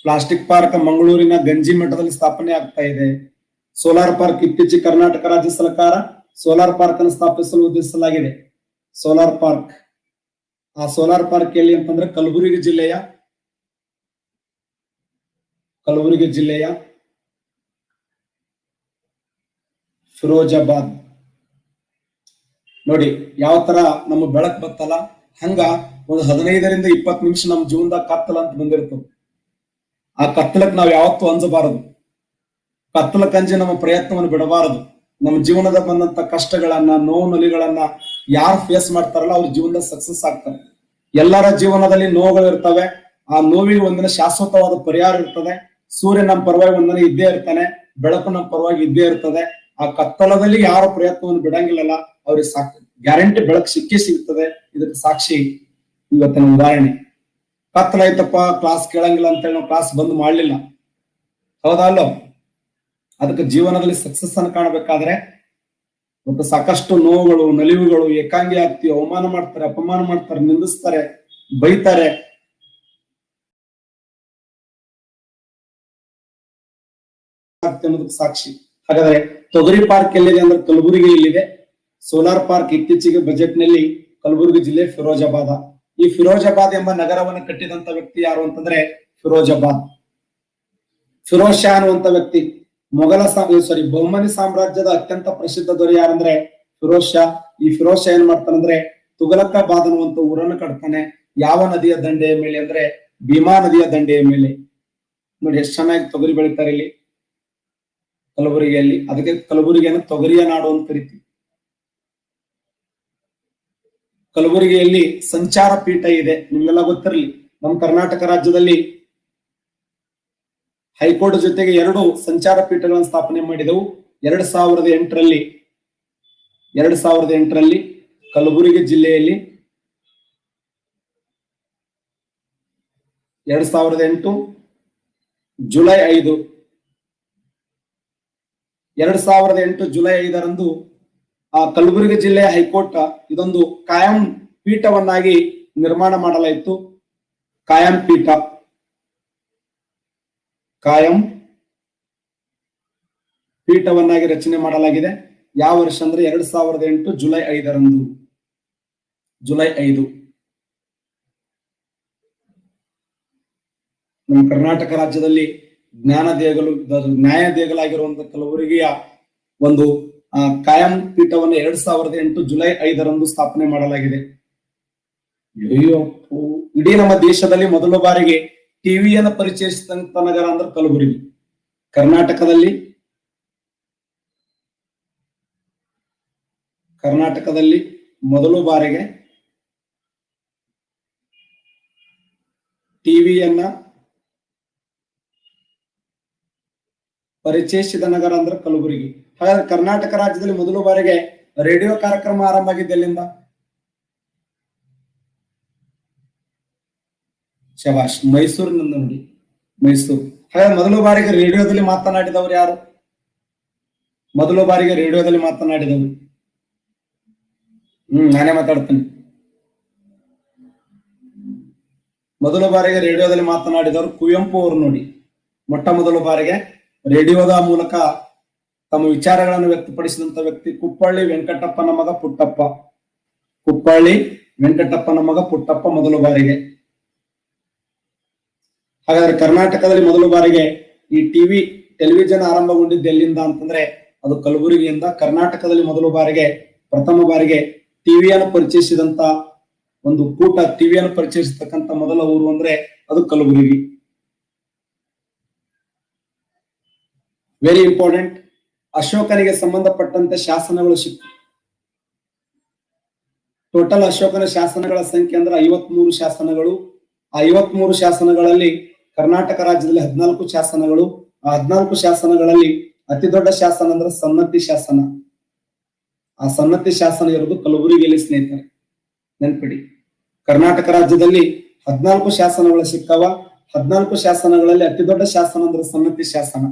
ಪ್ಲಾಸ್ಟಿಕ್ ಪಾರ್ಕ್ ಮಂಗಳೂರಿನ ಗಂಜಿ ಮಠದಲ್ಲಿ ಸ್ಥಾಪನೆ ಆಗ್ತಾ ಇದೆ. ಸೋಲಾರ್ ಪಾರ್ಕ್ ಇತ್ತೀಚೆಗೆ ಕರ್ನಾಟಕ ರಾಜ್ಯ ಸರ್ಕಾರ ಸೋಲಾರ್ ಪಾರ್ಕ್ ಅನ್ನು ಸ್ಥಾಪಿಸಲು ಉದ್ದೇಶಿಸಲಾಗಿದೆ. Solar park. ಆ ಸೋಲಾರ್ ಪಾರ್ಕ್ ಎಲ್ಲಿ ಅಂತಂದ್ರೆ ಕಲಬುರಗಿ ಜಿಲ್ಲೆಯ ಫಿರೋಜಾಬಾದ್. ನೋಡಿ ಯಾವ ತರ ನಮ್ಮ ಬೆಳಕ್ ಬರ್ತಲ್ಲ, ಹಂಗ ಒಂದು 15ರಿಂದ 20 ನಿಮಿಷ ನಮ್ಮ ಜೀವನದಾಗ ಕತ್ತಲ ಅಂತ ಬಂದಿರ್ತದೆ. ಆ ಕತ್ತಲಕ್ಕೆ ನಾವ್ ಯಾವತ್ತೂ ಅಂಜಬಾರದು. ಕತ್ತಲಕ್ಕಂಜಿ ನಮ್ಮ ಪ್ರಯತ್ನವನ್ನು ಬಿಡಬಾರದು. ನಮ್ಮ ಜೀವನದ ಬಂದಂತ ಕಷ್ಟಗಳನ್ನ, ನೋವು ನಲಿಗಳನ್ನ ಯಾರು ಫೇಸ್ ಮಾಡ್ತಾರಲ್ಲ ಅವ್ರ ಜೀವನದ ಸಕ್ಸಸ್ ಆಗ್ತಾರೆ. ಎಲ್ಲರ ಜೀವನದಲ್ಲಿ ನೋವುಗಳು ಇರ್ತವೆ. ಆ ನೋವಿಗೆ ಒಂದಿನ ಶಾಶ್ವತವಾದ ಪರಿಹಾರ ಇರ್ತದೆ. ಸೂರ್ಯ ನಮ್ಮ ಪರವಾಗಿ ಒಂದಿನ ಇದ್ದೇ ಇರ್ತಾನೆ, ಬೆಳಕು ನಮ್ಮ ಪರವಾಗಿ ಇದ್ದೇ ಇರ್ತದೆ. ಆ ಕತ್ತಲದಲ್ಲಿ ಯಾರ ಪ್ರಯತ್ನವನ್ನು ಬಿಡಂಗಿಲ್ಲಲ್ಲ ಅವ್ರಿಗೆ ಗ್ಯಾರಂಟಿ ಬೆಳಕು ಸಿಗ್ತದೆ. ಇದಕ್ಕೆ ಸಾಕ್ಷಿ ಇವತ್ತಿನ ಉದಾಹರಣೆ. ಕತ್ತಲಾಯ್ತಪ್ಪ ಕ್ಲಾಸ್ ಕೇಳಂಗಿಲ್ಲ ಅಂತೇಳಿ ನಾವು ಕ್ಲಾಸ್ ಬಂದ್ ಮಾಡ್ಲಿಲ್ಲ, ಹೌದಾ ಅಲ್ಲೋ? ಅದಕ್ಕೆ ಜೀವನದಲ್ಲಿ ಸಕ್ಸಸ್ ಅನ್ನು ಕಾಣಬೇಕಾದ್ರೆ ಮತ್ತು ಸಾಕಷ್ಟು ನೋವುಗಳು, ನಲಿವುಗಳು, ಏಕಾಂಗಿ ಆಗ್ತೀವಿ, ಅವಮಾನ ಮಾಡ್ತಾರೆ, ಅಪಮಾನ ಮಾಡ್ತಾರೆ, ನಿಂದಿಸ್ತಾರೆ, ಬೈತಾರೆ. ಅನ್ನೋದಕ್ಕೆ ಸಾಕ್ಷಿ. ಹಾಗಾದ್ರೆ ತೊಗರಿ ಪಾರ್ಕ್ ಎಲ್ಲಿದೆ ಅಂದ್ರೆ ಕಲಬುರಗಿಯಲ್ಲಿದೆ. ಸೋಲಾರ್ ಪಾರ್ಕ್ ಇತ್ತೀಚೆಗೆ ಬಜೆಟ್ ನಲ್ಲಿ ಕಲಬುರಗಿ ಜಿಲ್ಲೆ ಫಿರೋಜಾಬಾದ್. ಈ ಫಿರೋಜಾಬಾದ್ ಎಂಬ ನಗರವನ್ನು ಕಟ್ಟಿದಂತ ವ್ಯಕ್ತಿ ಯಾರು ಅಂತಂದ್ರೆ ಫಿರೋಜಾಬಾದ್. ಫಿರೋಜ್ ಶಾ ಅನ್ನುವಂತ ವ್ಯಕ್ತಿ ಬಹುಮನಿ ಸಾಮ್ರಾಜ್ಯದ ಅತ್ಯಂತ ಪ್ರಸಿದ್ಧ ದೊರೆ ಯಾರಂದ್ರೆ ಫಿರೋಜ್ ಶಾ. ಈ ಫಿರೋಜ್ ಶಾ ಏನ್ ಮಾಡ್ತಾನಂದ್ರೆ ತುಘಲಕಾಬಾದ್ ಅನ್ನುವಂತ ಊರನ್ನು ಕಟ್ತಾನೆ. ಯಾವ ನದಿಯ ದಂಡೆಯ ಮೇಲೆ ಅಂದ್ರೆ ಭೀಮಾ ನದಿಯ ದಂಡೆಯ ಮೇಲೆ. ನೋಡಿ ಎಷ್ಟು ಚೆನ್ನಾಗಿ ತೊಗರಿ ಬೆಳಿತಾರೆ ಇಲ್ಲಿ. ಕಲಬುರಗಿಯಲ್ಲಿ. ಅದಕ್ಕೆ ಕಲಬುರಗಿಯನ್ನು ತೊಗರಿಯ ನಾಡು ಅಂತ ಕರಿತೀವಿ. ಕಲಬುರಗಿಯಲ್ಲಿ ಸಂಚಾರ ಪೀಠ ಇದೆ, ನಿಮ್ಗೆಲ್ಲ ಗೊತ್ತಿರಲಿ. ನಮ್ಮ ಕರ್ನಾಟಕ ರಾಜ್ಯದಲ್ಲಿ ಹೈಕೋರ್ಟ್ ಜೊತೆಗೆ 2 ಸಂಚಾರ ಪೀಠಗಳನ್ನು ಸ್ಥಾಪನೆ ಮಾಡಿದವು. 2008ರಲ್ಲಿ ಕಲಬುರಗಿ ಜಿಲ್ಲೆಯಲ್ಲಿ 2008 ಜುಲೈ 5 2008 ಜುಲೈ 5ರಂದು ಆ ಕಲಬುರಗಿ ಜಿಲ್ಲೆಯ ಹೈಕೋರ್ಟ್ ಇದೊಂದು ಕಾಯಂ ಪೀಠವನ್ನಾಗಿ ನಿರ್ಮಾಣ ಮಾಡಲಾಯಿತು. ಕಾಯಂ ಪೀಠವನ್ನಾಗಿ ರಚನೆ ಮಾಡಲಾಗಿದೆ. ಯಾವ ವರ್ಷ ಅಂದ್ರೆ 2008 ಜುಲೈ 5ರಂದು. ಜುಲೈ 5 ನಮ್ಮ ಕರ್ನಾಟಕ ರಾಜ್ಯದಲ್ಲಿ ನ್ಯಾಯ ದೇಗುಲಾಗಿರುವಂತಹ ಕಲಬುರಗಿಯ ಒಂದು ಕಾಯಂ ಪೀಠವನ್ನು 2008 ಜುಲೈ 5ರಂದು ಸ್ಥಾಪನೆ ಮಾಡಲಾಗಿದೆ. ಇಡೀ ನಮ್ಮ ದೇಶದಲ್ಲಿ ಮೊದಲ ಬಾರಿಗೆ ಟಿವಿಯನ್ನು ಪರಿಚಯಿಸಿದಂತ ನಗರ ಅಂದ್ರೆ ಕಲಬುರಗಿ. ಕರ್ನಾಟಕದಲ್ಲಿ ಮೊದಲ ಬಾರಿಗೆ ಟಿವಿಯನ್ನ ಪರಿಚಯಿಸಿದ ನಗರ ಅಂದ್ರೆ ಕಲಬುರಗಿ. ಹಾಗಾದ್ರೆ ಕರ್ನಾಟಕ ರಾಜ್ಯದಲ್ಲಿ ಮೊದಲ ಬಾರಿಗೆ ರೇಡಿಯೋ ಕಾರ್ಯಕ್ರಮ ಆರಂಭ ಆಗಿದ್ದು ಎಲ್ಲಿಂದ? ಶಬಾಷ್, ಮೈಸೂರಿನಿಂದ ನೋಡಿ, ಮೈಸೂರು. ಹಾಗಾದ್ರೆ ಮೊದಲ ಬಾರಿಗೆ ರೇಡಿಯೋದಲ್ಲಿ ಮಾತನಾಡಿದವರು ಯಾರು? ಮೊದಲ ಬಾರಿಗೆ ರೇಡಿಯೋದಲ್ಲಿ ಮಾತನಾಡಿದವರು ನಾನೇ ಮಾತಾಡ್ತೇನೆ. ಮೊದಲ ಬಾರಿಗೆ ರೇಡಿಯೋದಲ್ಲಿ ಮಾತನಾಡಿದವರು ಕುವೆಂಪು ಅವರು ನೋಡಿ. ಮೊಟ್ಟ ಮೊದಲ ಬಾರಿಗೆ ರೇಡಿಯೋದ ಮೂಲಕ ತಮ್ಮ ವಿಚಾರಗಳನ್ನು ವ್ಯಕ್ತಪಡಿಸಿದಂತ ವ್ಯಕ್ತಿ ಕುಪ್ಪಳ್ಳಿ ವೆಂಕಟಪ್ಪನ ಮಗ ಪುಟ್ಟಪ್ಪ ಮೊದಲ ಬಾರಿಗೆ. ಹಾಗಾದ್ರೆ ಕರ್ನಾಟಕದಲ್ಲಿ ಮೊದಲ ಬಾರಿಗೆ ಈ ಟೆಲಿವಿಷನ್ ಆರಂಭಗೊಂಡಿದ್ದು ಎಲ್ಲಿಂದ ಅಂತಂದ್ರೆ ಅದು ಕಲಬುರಗಿಯಿಂದ. ಕರ್ನಾಟಕದಲ್ಲಿ ಪ್ರಥಮ ಬಾರಿಗೆ ಟಿವಿಯನ್ನು ಪರಿಚಯಿಸಿದಂತ ಒಂದು ಟಿವಿಯನ್ನು ಪರಿಚಯಿಸತಕ್ಕಂತ ಮೊದಲ ಊರು ಅಂದ್ರೆ ಅದು ಕಲಬುರಗಿ. Very important. ಅಶೋಕನಿಗೆ ಸಂಬಂಧಪಟ್ಟಂತೆ ಶಾಸನಗಳು ಸಿಕ್ಕು. ಟೋಟಲ್ ಅಶೋಕನ ಶಾಸನಗಳ ಸಂಖ್ಯೆ ಅಂದ್ರೆ 53 ಶಾಸನಗಳು. ಆ 53 ಶಾಸನಗಳಲ್ಲಿ ಕರ್ನಾಟಕ ರಾಜ್ಯದಲ್ಲಿ 14 ಶಾಸನಗಳು. ಆ 14 ಶಾಸನಗಳಲ್ಲಿ ಅತಿ ದೊಡ್ಡ ಶಾಸನ ಅಂದ್ರೆ ಸನ್ನತಿ ಶಾಸನ. ಆ ಸನ್ನತಿ ಶಾಸನ ಇರೋದು ಕಲಬುರಗಿಯಲ್ಲಿ ಸ್ನೇಹಿತರೆ, ನೆನ್ಪಿಡಿ. ಕರ್ನಾಟಕ ರಾಜ್ಯದಲ್ಲಿ 14 ಶಾಸನಗಳು ಸಿಕ್ಕವ. 14 ಶಾಸನಗಳಲ್ಲಿ ಅತಿ ದೊಡ್ಡ ಶಾಸನ ಅಂದ್ರೆ ಸನ್ನತಿ ಶಾಸನ.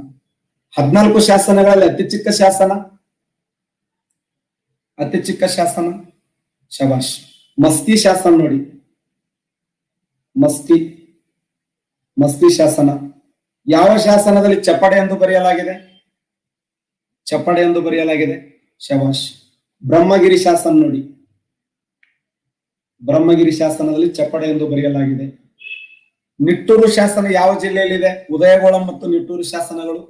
14 ಶಾಸನಗಳಲ್ಲಿ ಅತಿ ಚಿಕ್ಕ ಶಾಸನ ಶಬಾಷ್, ಮಸ್ಕಿ ಶಾಸನ ನೋಡಿ. ಮಸ್ಕಿ ಶಾಸನ. ಯಾವ ಶಾಸನದಲ್ಲಿ ಚಪ್ಪಡೆ ಎಂದು ಬರೆಯಲಾಗಿದೆ? ಶಬಾಷ್. ಬ್ರಹ್ಮಗಿರಿ ಶಾಸನ ನೋಡಿ. ಬ್ರಹ್ಮಗಿರಿ ಶಾಸನದಲ್ಲಿ ಚಪ್ಪಡೆ ಎಂದು ಬರೆಯಲಾಗಿದೆ. ನಿಟ್ಟೂರು ಶಾಸನ ಯಾವ ಜಿಲ್ಲೆಯಲ್ಲಿದೆ? ಉದಯಗೋಳ ಮತ್ತು ನಿಟ್ಟೂರು ಶಾಸನಗಳು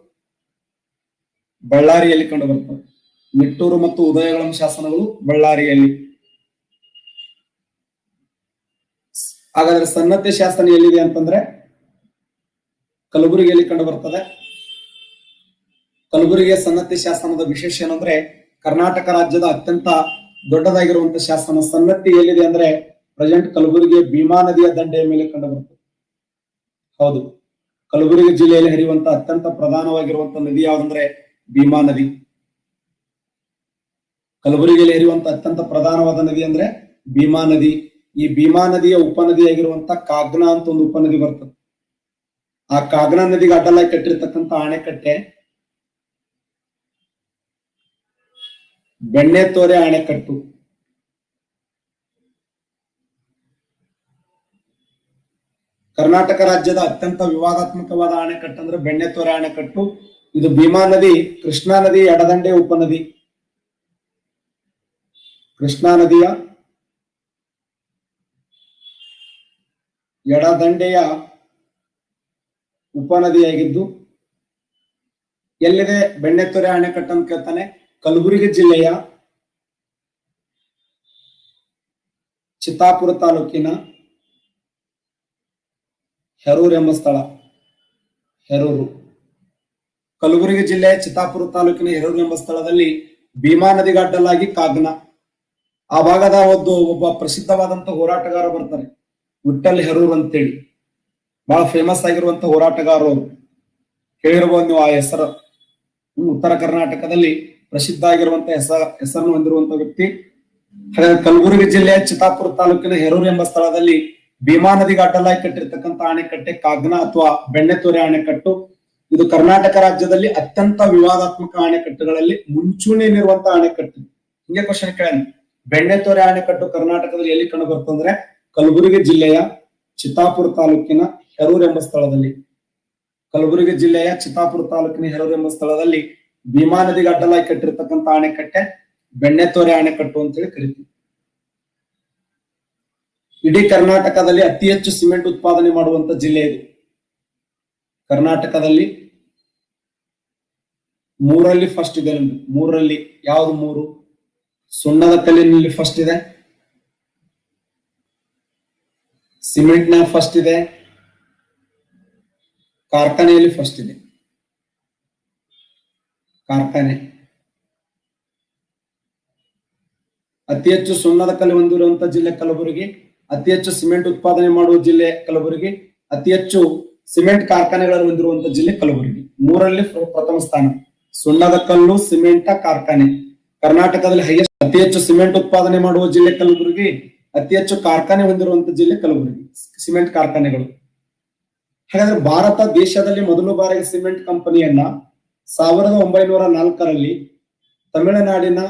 ಬಳ್ಳಾರಿಯಲ್ಲಿ ಕಂಡು ಬರ್ತವೆ. ನಿಟ್ಟೂರು ಮತ್ತು ಉದಯಗೋಳಂ ಶಾಸನಗಳು ಬಳ್ಳಾರಿಯಲ್ಲಿ. ಹಾಗಾದ್ರೆ ಸನ್ನತಿ ಶಾಸನ ಎಲ್ಲಿದೆ ಅಂತಂದ್ರೆ ಕಲಬುರಗಿಯಲ್ಲಿ ಕಂಡು ಬರ್ತದೆ. ಕಲಬುರಗಿಯ ಸನ್ನತಿ ಶಾಸನದ ವಿಶೇಷ ಏನಂದ್ರೆ ಕರ್ನಾಟಕ ರಾಜ್ಯದ ಅತ್ಯಂತ ದೊಡ್ಡದಾಗಿರುವಂತಹ ಶಾಸನ ಸನ್ನತಿ ಎಲ್ಲಿದೆ ಅಂದ್ರೆ ಪ್ರೆಸೆಂಟ್ ಕಲಬುರಗಿಯ ಭೀಮಾ ನದಿಯ ದಂಡೆಯ ಮೇಲೆ ಕಂಡು ಬರ್ತದೆ. ಹೌದು, ಕಲಬುರಗಿ ಜಿಲ್ಲೆಯಲ್ಲಿ ಹರಿಯುವಂತಹ ಅತ್ಯಂತ ಪ್ರಧಾನವಾಗಿರುವಂತಹ ನದಿ ಯಾವ್ದಂದ್ರೆ ಭೀಮಾ ನದಿ. ಕಲಬುರಗಿಯಲ್ಲಿ ಹರಿಯುವಂತಹ ಅತ್ಯಂತ ಪ್ರಧಾನವಾದ ನದಿ ಅಂದ್ರೆ ಭೀಮಾ ನದಿ. ಈ ಭೀಮಾ ನದಿಯ ಉಪನದಿಯಾಗಿರುವಂತಹ ಕಾಗ್ನಾ ಅಂತ ಒಂದು ಉಪನದಿ ಬರ್ತದೆ. ಆ ಕಾಗ್ನಾ ನದಿಗೆ ಅಡ್ಡಲಾಗಿ ಕಟ್ಟಿರ್ತಕ್ಕಂಥ ಅಣೆಕಟ್ಟೆ ಬೆಣ್ಣೆತೋರೆ ಅಣೆಕಟ್ಟು. ಕರ್ನಾಟಕ ರಾಜ್ಯದ ಅತ್ಯಂತ ವಿವಾದಾತ್ಮಕವಾದ ಅಣೆಕಟ್ಟು ಅಂದ್ರೆ ಬೆಣ್ಣೆತೋರೆ ಅಣೆಕಟ್ಟು. ಇದು ಭೀಮಾ ನದಿ ಕೃಷ್ಣಾ ನದಿ ಎಡದಂಡೆ ಉಪನದಿ. ಕೃಷ್ಣಾ ನದಿಯ ಎಡದಂಡೆಯ ಉಪನದಿಯಾಗಿದ್ದು ಎಲ್ಲಿದೆ ಬೆಣ್ಣೆತೊರೆ ಅಣೆಕಟ್ಟು ಅಂತ ಕೇಳ್ತಾನೆ? ಕಲಬುರಗಿ ಜಿಲ್ಲೆಯ ಚಿತ್ತಾಪುರ ತಾಲೂಕಿನ ಹೆರೂರು ಎಂಬ ಸ್ಥಳ. ಹೆರೂರು ಕಲಬುರಗಿ ಜಿಲ್ಲೆಯ ಚಿತ್ತಾಪುರ ತಾಲೂಕಿನ ಹೆರೂರು ಎಂಬ ಸ್ಥಳದಲ್ಲಿ ಭೀಮಾ ನದಿಗೆ ಅಡ್ಡಲಾಗಿ ಕಾಗ್ನ. ಆ ಭಾಗದ ಒಬ್ಬ ಪ್ರಸಿದ್ಧವಾದಂತ ಹೋರಾಟಗಾರ ಬರ್ತಾರೆ, ವಿಠಲ್ ಹೆರೂರ್ ಅಂತೇಳಿ. ಬಹಳ ಫೇಮಸ್ ಆಗಿರುವಂತ ಹೋರಾಟಗಾರರು ಅವರು, ಕೇಳಿರಬಹುದು ನೀವು ಆ ಹೆಸರು. ಉತ್ತರ ಕರ್ನಾಟಕದಲ್ಲಿ ಪ್ರಸಿದ್ಧ ಆಗಿರುವಂತ ಹೆಸರನ್ನು ಹೊಂದಿರುವಂತ ವ್ಯಕ್ತಿ. ಹಾಗಾದ್ರೆ ಕಲಬುರಗಿ ಜಿಲ್ಲೆಯ ಚಿತ್ತಾಪುರ ತಾಲೂಕಿನ ಹೆರೂರು ಎಂಬ ಸ್ಥಳದಲ್ಲಿ ಭೀಮಾ ನದಿಗೆ ಅಡ್ಡಲಾಗಿ ಕಟ್ಟಿರ್ತಕ್ಕಂಥ ಅಣೆಕಟ್ಟೆ ಕಾಗ್ನ ಅಥವಾ ಬೆಣ್ಣೆತೊರೆ ಅಣೆಕಟ್ಟು. ಇದು ಕರ್ನಾಟಕ ರಾಜ್ಯದಲ್ಲಿ ಅತ್ಯಂತ ವಿವಾದಾತ್ಮಕ ಅಣೆಕಟ್ಟುಗಳಲ್ಲಿ ಮುಂಚೂಣಿಯಲ್ಲಿರುವಂತಹ ಅಣೆಕಟ್ಟು. ಹಿಂಗೆ ಕ್ವಶನ್ ಕೇಳ, ಬೆಣ್ಣೆತೊರೆ ಅಣೆಕಟ್ಟು ಕರ್ನಾಟಕದಲ್ಲಿ ಎಲ್ಲಿ ಕಂಡು ಬರ್ತಂದ್ರೆ ಕಲಬುರಗಿ ಜಿಲ್ಲೆಯ ಚಿತ್ತಾಪುರ ತಾಲೂಕಿನ ಹೆರೂರು ಎಂಬ ಸ್ಥಳದಲ್ಲಿ. ಕಲಬುರಗಿ ಜಿಲ್ಲೆಯ ಚಿತ್ತಾಪುರ ತಾಲೂಕಿನ ಹೆರೂರು ಎಂಬ ಸ್ಥಳದಲ್ಲಿ ಭೀಮಾ ನದಿಗೆ ಅಡ್ಡಲಾಗಿ ಕಟ್ಟಿರ್ತಕ್ಕಂಥ ಅಣೆಕಟ್ಟೆ ಬೆಣ್ಣೆತೊರೆ ಅಣೆಕಟ್ಟು ಅಂತೇಳಿ ಕರಿತೀವಿ. ಇಡೀ ಕರ್ನಾಟಕದಲ್ಲಿ ಅತಿ ಹೆಚ್ಚು ಸಿಮೆಂಟ್ ಉತ್ಪಾದನೆ ಮಾಡುವಂತ ಜಿಲ್ಲೆ ಇದು. ಕರ್ನಾಟಕದಲ್ಲಿ ಮೂರಲ್ಲಿ ಫಸ್ಟ್ ಇದೆ ನಮ್ದು. ಮೂರಲ್ಲಿ ಯಾವ್ದು ಮೂರು? ಸುಣ್ಣದ ಕಲ್ಲಿನಲ್ಲಿ ಫಸ್ಟ್ ಇದೆ, ಸಿಮೆಂಟ್ ನ ಫಸ್ಟ್ ಇದೆ, ಕಾರ್ಖಾನೆಯಲ್ಲಿ ಫಸ್ಟ್ ಇದೆ. ಕಾರ್ಖಾನೆ ಅತಿ ಹೆಚ್ಚು ಸುಣ್ಣದ ಕಲ್ಲು ಹೊಂದಿರುವಂತಹ ಜಿಲ್ಲೆ ಕಲಬುರಗಿ, ಅತಿ ಹೆಚ್ಚು ಸಿಮೆಂಟ್ ಉತ್ಪಾದನೆ ಮಾಡುವ ಜಿಲ್ಲೆ ಕಲಬುರಗಿ, ಅತಿ ಹೆಚ್ಚು ಸಿಮೆಂಟ್ ಕಾರ್ಖಾನೆಗಳನ್ನು ಹೊಂದಿರುವಂತಹ ಜಿಲ್ಲೆ ಕಲಬುರಗಿ. ಮೂರಲ್ಲಿ ಪ್ರಥಮ ಸ್ಥಾನ. ಸುಣ್ಣದ ಕಲ್ಲು, ಸಿಮೆಂಟ್ ಕಾರ್ಖಾನೆ. ಕರ್ನಾಟಕದಲ್ಲಿ ಅತಿ ಹೆಚ್ಚು ಸಿಮೆಂಟ್ ಉತ್ಪಾದನೆ ಮಾಡುವ ಜಿಲ್ಲೆ ಕಲಬುರಗಿ, ಅತಿ ಹೆಚ್ಚು ಕಾರ್ಖಾನೆ ಹೊಂದಿರುವಂತಹ ಜಿಲ್ಲೆ ಕಲಬುರಗಿ, ಸಿಮೆಂಟ್ ಕಾರ್ಖಾನೆಗಳು. ಹಾಗಾದ್ರೆ ಭಾರತ ದೇಶದಲ್ಲಿ ಮೊದಲ ಬಾರಿಗೆ ಸಿಮೆಂಟ್ ಕಂಪನಿಯನ್ನ 1904ರಲ್ಲಿ ತಮಿಳುನಾಡಿನ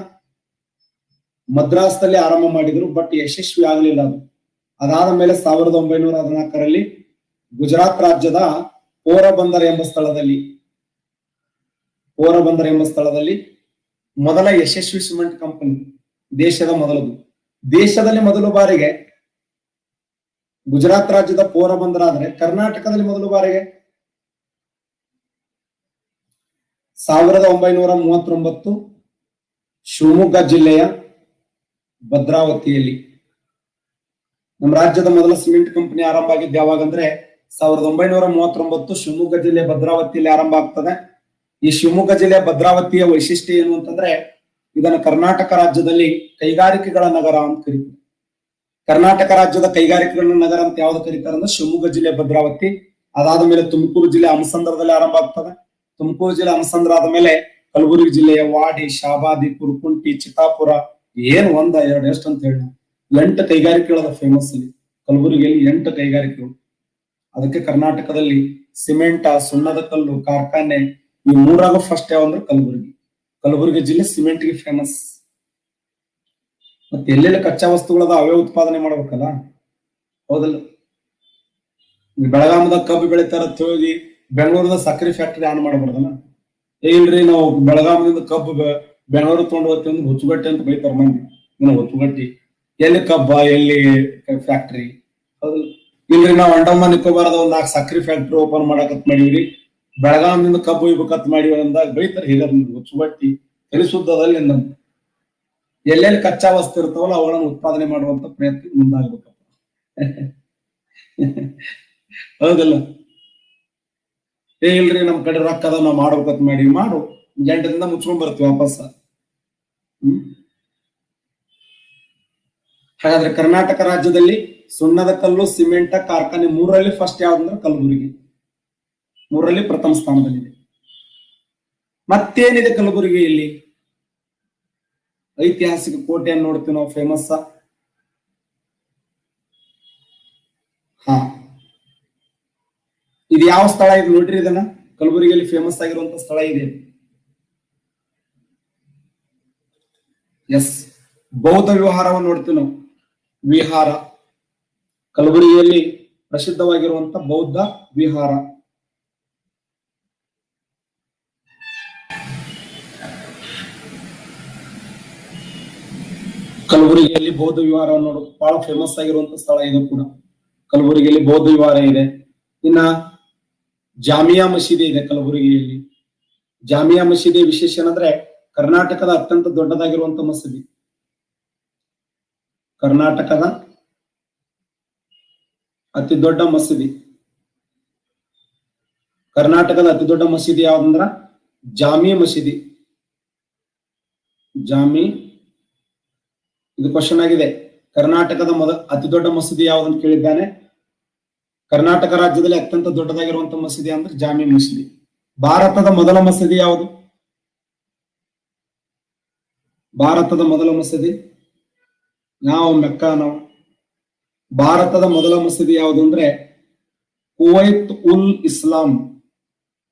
ಮದ್ರಾಸ್ದಲ್ಲಿ ಆರಂಭ ಮಾಡಿದ್ರು. ಬಟ್ ಯಶಸ್ವಿ ಆಗಲಿಲ್ಲ ಅದು. ಅದಾದ ಮೇಲೆ 1914ರಲ್ಲಿ ಗುಜರಾತ್ ರಾಜ್ಯದ ಪೋರಬಂದರ್ ಎಂಬ ಸ್ಥಳದಲ್ಲಿ ಮೊದಲ ಯಶಸ್ವಿ ಸಿಮೆಂಟ್ ಕಂಪನಿ, ದೇಶದಲ್ಲಿ ಮೊದಲ ಬಾರಿಗೆ ಗುಜರಾತ್ ರಾಜ್ಯದ ಪೋರಬಂದರ್ ಆದ್ರೆ ಕರ್ನಾಟಕದಲ್ಲಿ ಮೊದಲ ಬಾರಿಗೆ 1939 ಶಿವಮೊಗ್ಗ ಜಿಲ್ಲೆಯ ಭದ್ರಾವತಿಯಲ್ಲಿ ನಮ್ಮ ರಾಜ್ಯದ ಮೊದಲ ಸಿಮೆಂಟ್ ಕಂಪನಿ ಆರಂಭ ಆಗಿದ್ದು ಯಾವಾಗಂದ್ರೆ 1939 ಶಿವಮೊಗ್ಗ ಜಿಲ್ಲೆ ಭದ್ರಾವತಿಯಲ್ಲಿ ಆರಂಭ ಆಗ್ತದೆ. ಈ ಶಿವಮೊಗ್ಗ ಜಿಲ್ಲೆಯ ಭದ್ರಾವತಿಯ ವೈಶಿಷ್ಟ್ಯ ಏನು ಅಂತಂದ್ರೆ ಇದನ್ನ ಕರ್ನಾಟಕ ರಾಜ್ಯದಲ್ಲಿ ಕೈಗಾರಿಕೆಗಳ ನಗರ ಅಂತ ಕರೀತಾರೆ. ಕರ್ನಾಟಕ ರಾಜ್ಯದ ಕೈಗಾರಿಕೆಗಳ ನಗರ ಅಂತ ಯಾವ್ದು ಕರೀತಾರೆ ಅಂದ್ರೆ ಶಿವಮೊಗ್ಗ ಜಿಲ್ಲೆ ಭದ್ರಾವತಿ. ಅದಾದ ಮೇಲೆ ತುಮಕೂರು ಜಿಲ್ಲೆ ಹಮಸಂದ್ರದಲ್ಲಿ ಆರಂಭ ಆಗ್ತದೆ. ತುಮಕೂರು ಜಿಲ್ಲೆ ಹಮಸಂದ್ರ ಆದ ಮೇಲೆ ಕಲಬುರಗಿ ಜಿಲ್ಲೆಯ ವಾಡಿ, ಶಾಬಾದಿ, ಕುರುಕುಂಟಿ, ಚಿತ್ತಾಪುರ, ಏನ್ ಒಂದ ಎರಡು ಎಷ್ಟು ಅಂತ ಹೇಳಿ 8 ಕೈಗಾರಿಕೆಗಳ ಫೇಮಸ್ ಅಲ್ಲಿ. ಕಲಬುರಗಿಯಲ್ಲಿ 8 ಕೈಗಾರಿಕೆಗಳು. ಅದಕ್ಕೆ ಕರ್ನಾಟಕದಲ್ಲಿ ಸಿಮೆಂಟ್, ಸುಣ್ಣದ ಕಲ್ಲು ಕಾರ್ಖಾನೆ ಈ ಮೂರಾಗ ಫಸ್ಟ್ ಯಾವಂದ್ರೆ ಕಲಬುರಗಿ ಜಿಲ್ಲೆ ಸಿಮೆಂಟ್ಗೆ ಫೇಮಸ್. ಮತ್ತೆ ಎಲ್ಲೆಲ್ಲಿ ಕಚ್ಚಾ ವಸ್ತುಗಳದ ಅವೇ ಉತ್ಪಾದನೆ ಮಾಡ್ಬೇಕಲ್ಲ, ಹೌದಲ್ಲ? ಬೆಳಗಾಮದ ಕಬ್ಬು ಬೆಳಿತಾರ ಹೋಗಿ ಬೆಂಗಳೂರದ ಸಕ್ಕರೆ ಫ್ಯಾಕ್ಟರಿ ಆನ್ ಮಾಡಬಾರ್ದಲ್ಲ. ಇಲ್ರಿ ನಾವು ಬೆಳಗಾಮದಿಂದ ಕಬ್ಬು ಬೆಂಗಳೂರು ತಗೊಂಡು ಹೋಗ್ತೀವಿ ಅಂದ್ರೆ ಹುಚ್ಚುಗಟ್ಟಿ ಅಂತ ಬೈತಾರ ಮಂದಿ. ಹುಚ್ಚುಗಟ್ಟಿ ಎಲ್ಲಿ ಕಬ್ಬ, ಎಲ್ಲಿ ಫ್ಯಾಕ್ಟರಿ? ಹೌದು. ಇಲ್ರಿ ನಾವು ಅಂಡಮಾನ್ ನಿಕೋಬಾರದ ಒಂದ್ 4 ಸಕ್ಕರೆ ಫ್ಯಾಕ್ಟರಿ ಓಪನ್ ಮಾಡಕತ್ ಮಾಡಿವ್ರಿ, ಬೆಳಗಾಮದಿಂದ ಕಬ್ಬು ಒಯ್ಬೇಕತ್ ಮಾಡಿವಿ ಅಂದಾಗ ಬೈತಾರ. ಹಿರಿಯರ್ ಹುಚ್ಚುಗಟ್ಟಿ ತಿಳಿಸುತ್ತದಲ್ಲಿ ಎಲ್ಲೆಲ್ಲಿ ಕಚ್ಚಾ ವಸ್ತು ಇರ್ತಾವಲ್ಲ ಅವುಗಳನ್ನು ಉತ್ಪಾದನೆ ಮಾಡುವಂತ ಪ್ರಯತ್ನ ಮುಂದಾಗ್ಬೇಕಪ್ಪ. ಹೌದಲ್ಲ? ಇಲ್ರಿ ನಮ್ ಕಡೆ ರೊಕ್ಕ ಅದ ನಾವ್ ಮಾಡ್ಬೇಕಂತ ಮಾಡಿವಿ, ಮಾಡು, 8 ದಿನದಿಂದ ಮುಚ್ಕೊಂಡ್ ಬರ್ತೀವಿ ವಾಪಸ್. ಹಾಗಾದ್ರೆ ಕರ್ನಾಟಕ ರಾಜ್ಯದಲ್ಲಿ ಸುಣ್ಣದ ಕಲ್ಲು, ಸಿಮೆಂಟ್ ಕಾರ್ಖಾನೆ ಮೂರಲ್ಲಿ ಫಸ್ಟ್ ಯಾವ್ದಂದ್ರೆ ಕಲಬುರಗಿ, ಮೂರಲ್ಲಿ ಪ್ರಥಮ ಸ್ಥಾನದಲ್ಲಿದೆ. ಮತ್ತೇನಿದೆ ಕಲಬುರಗಿಯಲ್ಲಿ? ಐತಿಹಾಸಿಕ ಕೋಟೆಯನ್ನು ನೋಡ್ತೀವಿ ನಾವು, ಫೇಮಸ್. ಇದು ಯಾವ ಸ್ಥಳ ಇದು ನೋಡ್ರಿ? ಇದನ್ನ ಕಲಬುರಗಿಯಲ್ಲಿ ಫೇಮಸ್ ಆಗಿರುವಂತ ಸ್ಥಳ ಇದೆ. ಎಸ್, ಬೌದ್ಧ ವಿಹಾರವನ್ನು ನೋಡ್ತೀವಿ ನಾವು. ವಿಹಾರ ಕಲಬುರಗಿಯಲ್ಲಿ ಪ್ರಸಿದ್ಧವಾಗಿರುವಂತ ಬೌದ್ಧ ವಿಹಾರ. ಕಲಬುರಗಿಯಲ್ಲಿ ಬೌದ್ಧ ವಿಹಾರವನ್ನು ನೋಡು, ಬಹಳ ಫೇಮಸ್ ಆಗಿರುವಂತ ಸ್ಥಳ ಇದು ಕೂಡ. ಕಲಬುರಗಿಯಲ್ಲಿ ಬೌದ್ಧ ವಿಹಾರ ಇದೆ. ಇನ್ನ ಜಾಮಿಯಾ ಮಸೀದಿ ಇದೆ ಕಲಬುರಗಿಯಲ್ಲಿ. ಜಾಮಿಯಾ ಮಸೀದಿ ವಿಶೇಷ ಏನಂದ್ರೆ ಕರ್ನಾಟಕದ ಅತ್ಯಂತ ದೊಡ್ಡದಾಗಿರುವಂತ ಮಸೀದಿ. ಕರ್ನಾಟಕದ ಅತಿ ದೊಡ್ಡ ಮಸೀದಿ. ಕರ್ನಾಟಕದ ಅತಿ ದೊಡ್ಡ ಮಸೀದಿ ಯಾವ್ದಂದ್ರ ಜಾಮಿ ಮಸೀದಿ. ಜಾಮಿ, ಇದು ಕ್ವಶನ್ ಆಗಿದೆ. ಕರ್ನಾಟಕದ ಅತಿ ದೊಡ್ಡ ಮಸೀದಿ ಯಾವುದಂತ ಕೇಳಿದ್ದಾನೆ. ಕರ್ನಾಟಕ ರಾಜ್ಯದಲ್ಲಿ ಅತ್ಯಂತ ದೊಡ್ಡದಾಗಿರುವಂತಹ ಮಸೀದಿ ಅಂದ್ರೆ ಜಾಮಿ ಮಸೀದಿ. ಭಾರತದ ಮೊದಲ ಮಸೀದಿ ಯಾವುದು? ಭಾರತದ ಮೊದಲ ಮಸೀದಿ ನಾವು ಮೆಕ್ಕಾ ನಾವು. ಭಾರತದ ಮೊದಲ ಮಸೀದಿ ಯಾವುದು ಅಂದ್ರೆ ಕುವೈತ್ ಉಲ್ ಇಸ್ಲಾಂ.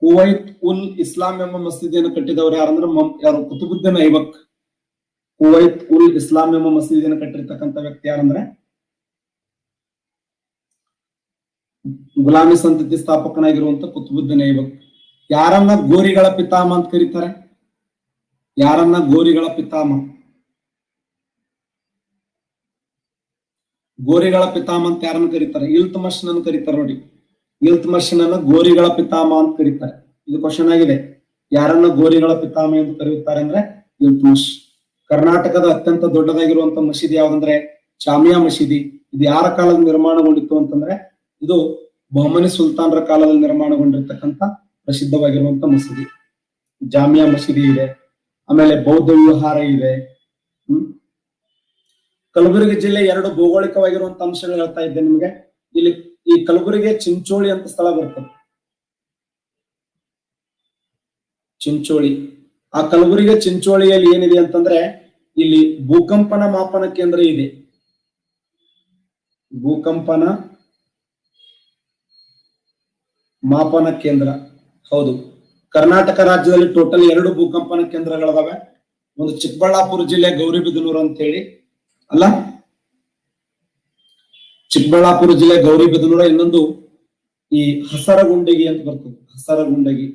ಕುವೈತ್ ಉಲ್ ಇಸ್ಲಾಂ ಎಂಬ ಮಸೀದಿಯನ್ನು ಕಟ್ಟಿದವರು ಯಾರಂದ್ರೆ ಯಾರು? ಕುತುಬುದ್ದೀನ್ ಐಬಕ್. ಕುವೈತ್ ಉಲ್ ಇಸ್ಲಾಂ ಎಂಬ ಮಸೀದಿಯನ್ನು ಕಟ್ಟಿರ್ತಕ್ಕಂಥ ವ್ಯಕ್ತಿ ಯಾರಂದ್ರೆ ಗುಲಾಮಿ ಸಂತತಿ ಸ್ಥಾಪಕನಾಗಿರುವಂತ ಕುತುಬುದ್ದೀನ್ ಐಬಕ್. ಯಾರನ್ನ ಗೋರಿಗಳ ಪಿತಾಮಹ ಅಂತ ಕರೀತಾರೆ? ಯಾರನ್ನ ಗೋರಿಗಳ ಪಿತಾಮಹ? ಗೋರಿಗಳ ಪಿತಾಮಹ ಅಂತ ಯಾರನ್ನ ಕರೀತಾರೆ? ಇಲ್ತುಮಶ್ನನ್ನು ಕರೀತಾರೆ ನೋಡಿ. ಇಲ್ತುಮಶ್ನನ್ನ ಗೋರಿಗಳ ಪಿತಾಮಹ ಅಂತ ಕರೀತಾರೆ. ಇದು ಕ್ವಶನ್ ಆಗಿದೆ. ಯಾರನ್ನ ಗೋರಿಗಳ ಪಿತಾಮಹ ಎಂದು ಕರೆಯುತ್ತಾರೆ ಅಂದ್ರೆ ಇಲ್ತುಮಶ್. ಕರ್ನಾಟಕದ ಅತ್ಯಂತ ದೊಡ್ಡದಾಗಿರುವಂತಹ ಮಸೀದಿ ಯಾವ್ದಂದ್ರೆ ಜಾಮಿಯಾ ಮಸೀದಿ. ಇದು ಯಾರ ಕಾಲದಲ್ಲಿ ನಿರ್ಮಾಣಗೊಂಡಿತ್ತು ಅಂತಂದ್ರೆ ಇದು ಬಹಮನಿ ಸುಲ್ತಾನರ ಕಾಲದಲ್ಲಿ ನಿರ್ಮಾಣಗೊಂಡಿರ್ತಕ್ಕಂಥ ಪ್ರಸಿದ್ಧವಾಗಿರುವಂತ ಮಸೀದಿ ಜಾಮಿಯಾ ಮಸೀದಿ ಇದೆ. ಆಮೇಲೆ ಬೌದ್ಧ ವಿಹಾರ ಇದೆ. ಕಲಬುರಗಿ ಜಿಲ್ಲೆ ಎರಡು ಭೌಗೋಳಿಕವಾಗಿರುವಂತ ಅಂಶಗಳು ಹೇಳ್ತಾ ಇದ್ದೆ ನಿಮಗೆ. ಇಲ್ಲಿ ಈ ಕಲಬುರಗಿ ಚಿಂಚೋಳಿ ಅಂತ ಸ್ಥಳ ಬರ್ತದೆ. ಚಿಂಚೋಳಿ. ಆ ಕಲಬುರಗಿ ಚಿಂಚೋಳಿಯಲ್ಲಿ ಏನಿದೆ ಅಂತಂದ್ರೆ ಇಲ್ಲಿ ಭೂಕಂಪನ ಮಾಪನ ಕೇಂದ್ರ ಇದೆ. ಭೂಕಂಪನ ಮಾಪನ ಕೇಂದ್ರ. ಹೌದು, ಕರ್ನಾಟಕ ರಾಜ್ಯದಲ್ಲಿ ಟೋಟಲ್ 2 ಭೂಕಂಪನ ಕೇಂದ್ರಗಳಿದಾವೆ. ಒಂದು ಚಿಕ್ಕಬಳ್ಳಾಪುರ ಜಿಲ್ಲೆ ಗೌರಿಬಿದನೂರು ಅಂತ ಹೇಳಿ, ಅಲ್ಲ, ಚಿಕ್ಕಬಳ್ಳಾಪುರ ಜಿಲ್ಲೆ ಗೌರಿಬಿದನೂರು. ಇನ್ನೊಂದು ಈ ಹಸರಗುಂಡಗಿ ಅಂತ ಬರ್ತದೆ. ಹಸರಗುಂಡಗಿ,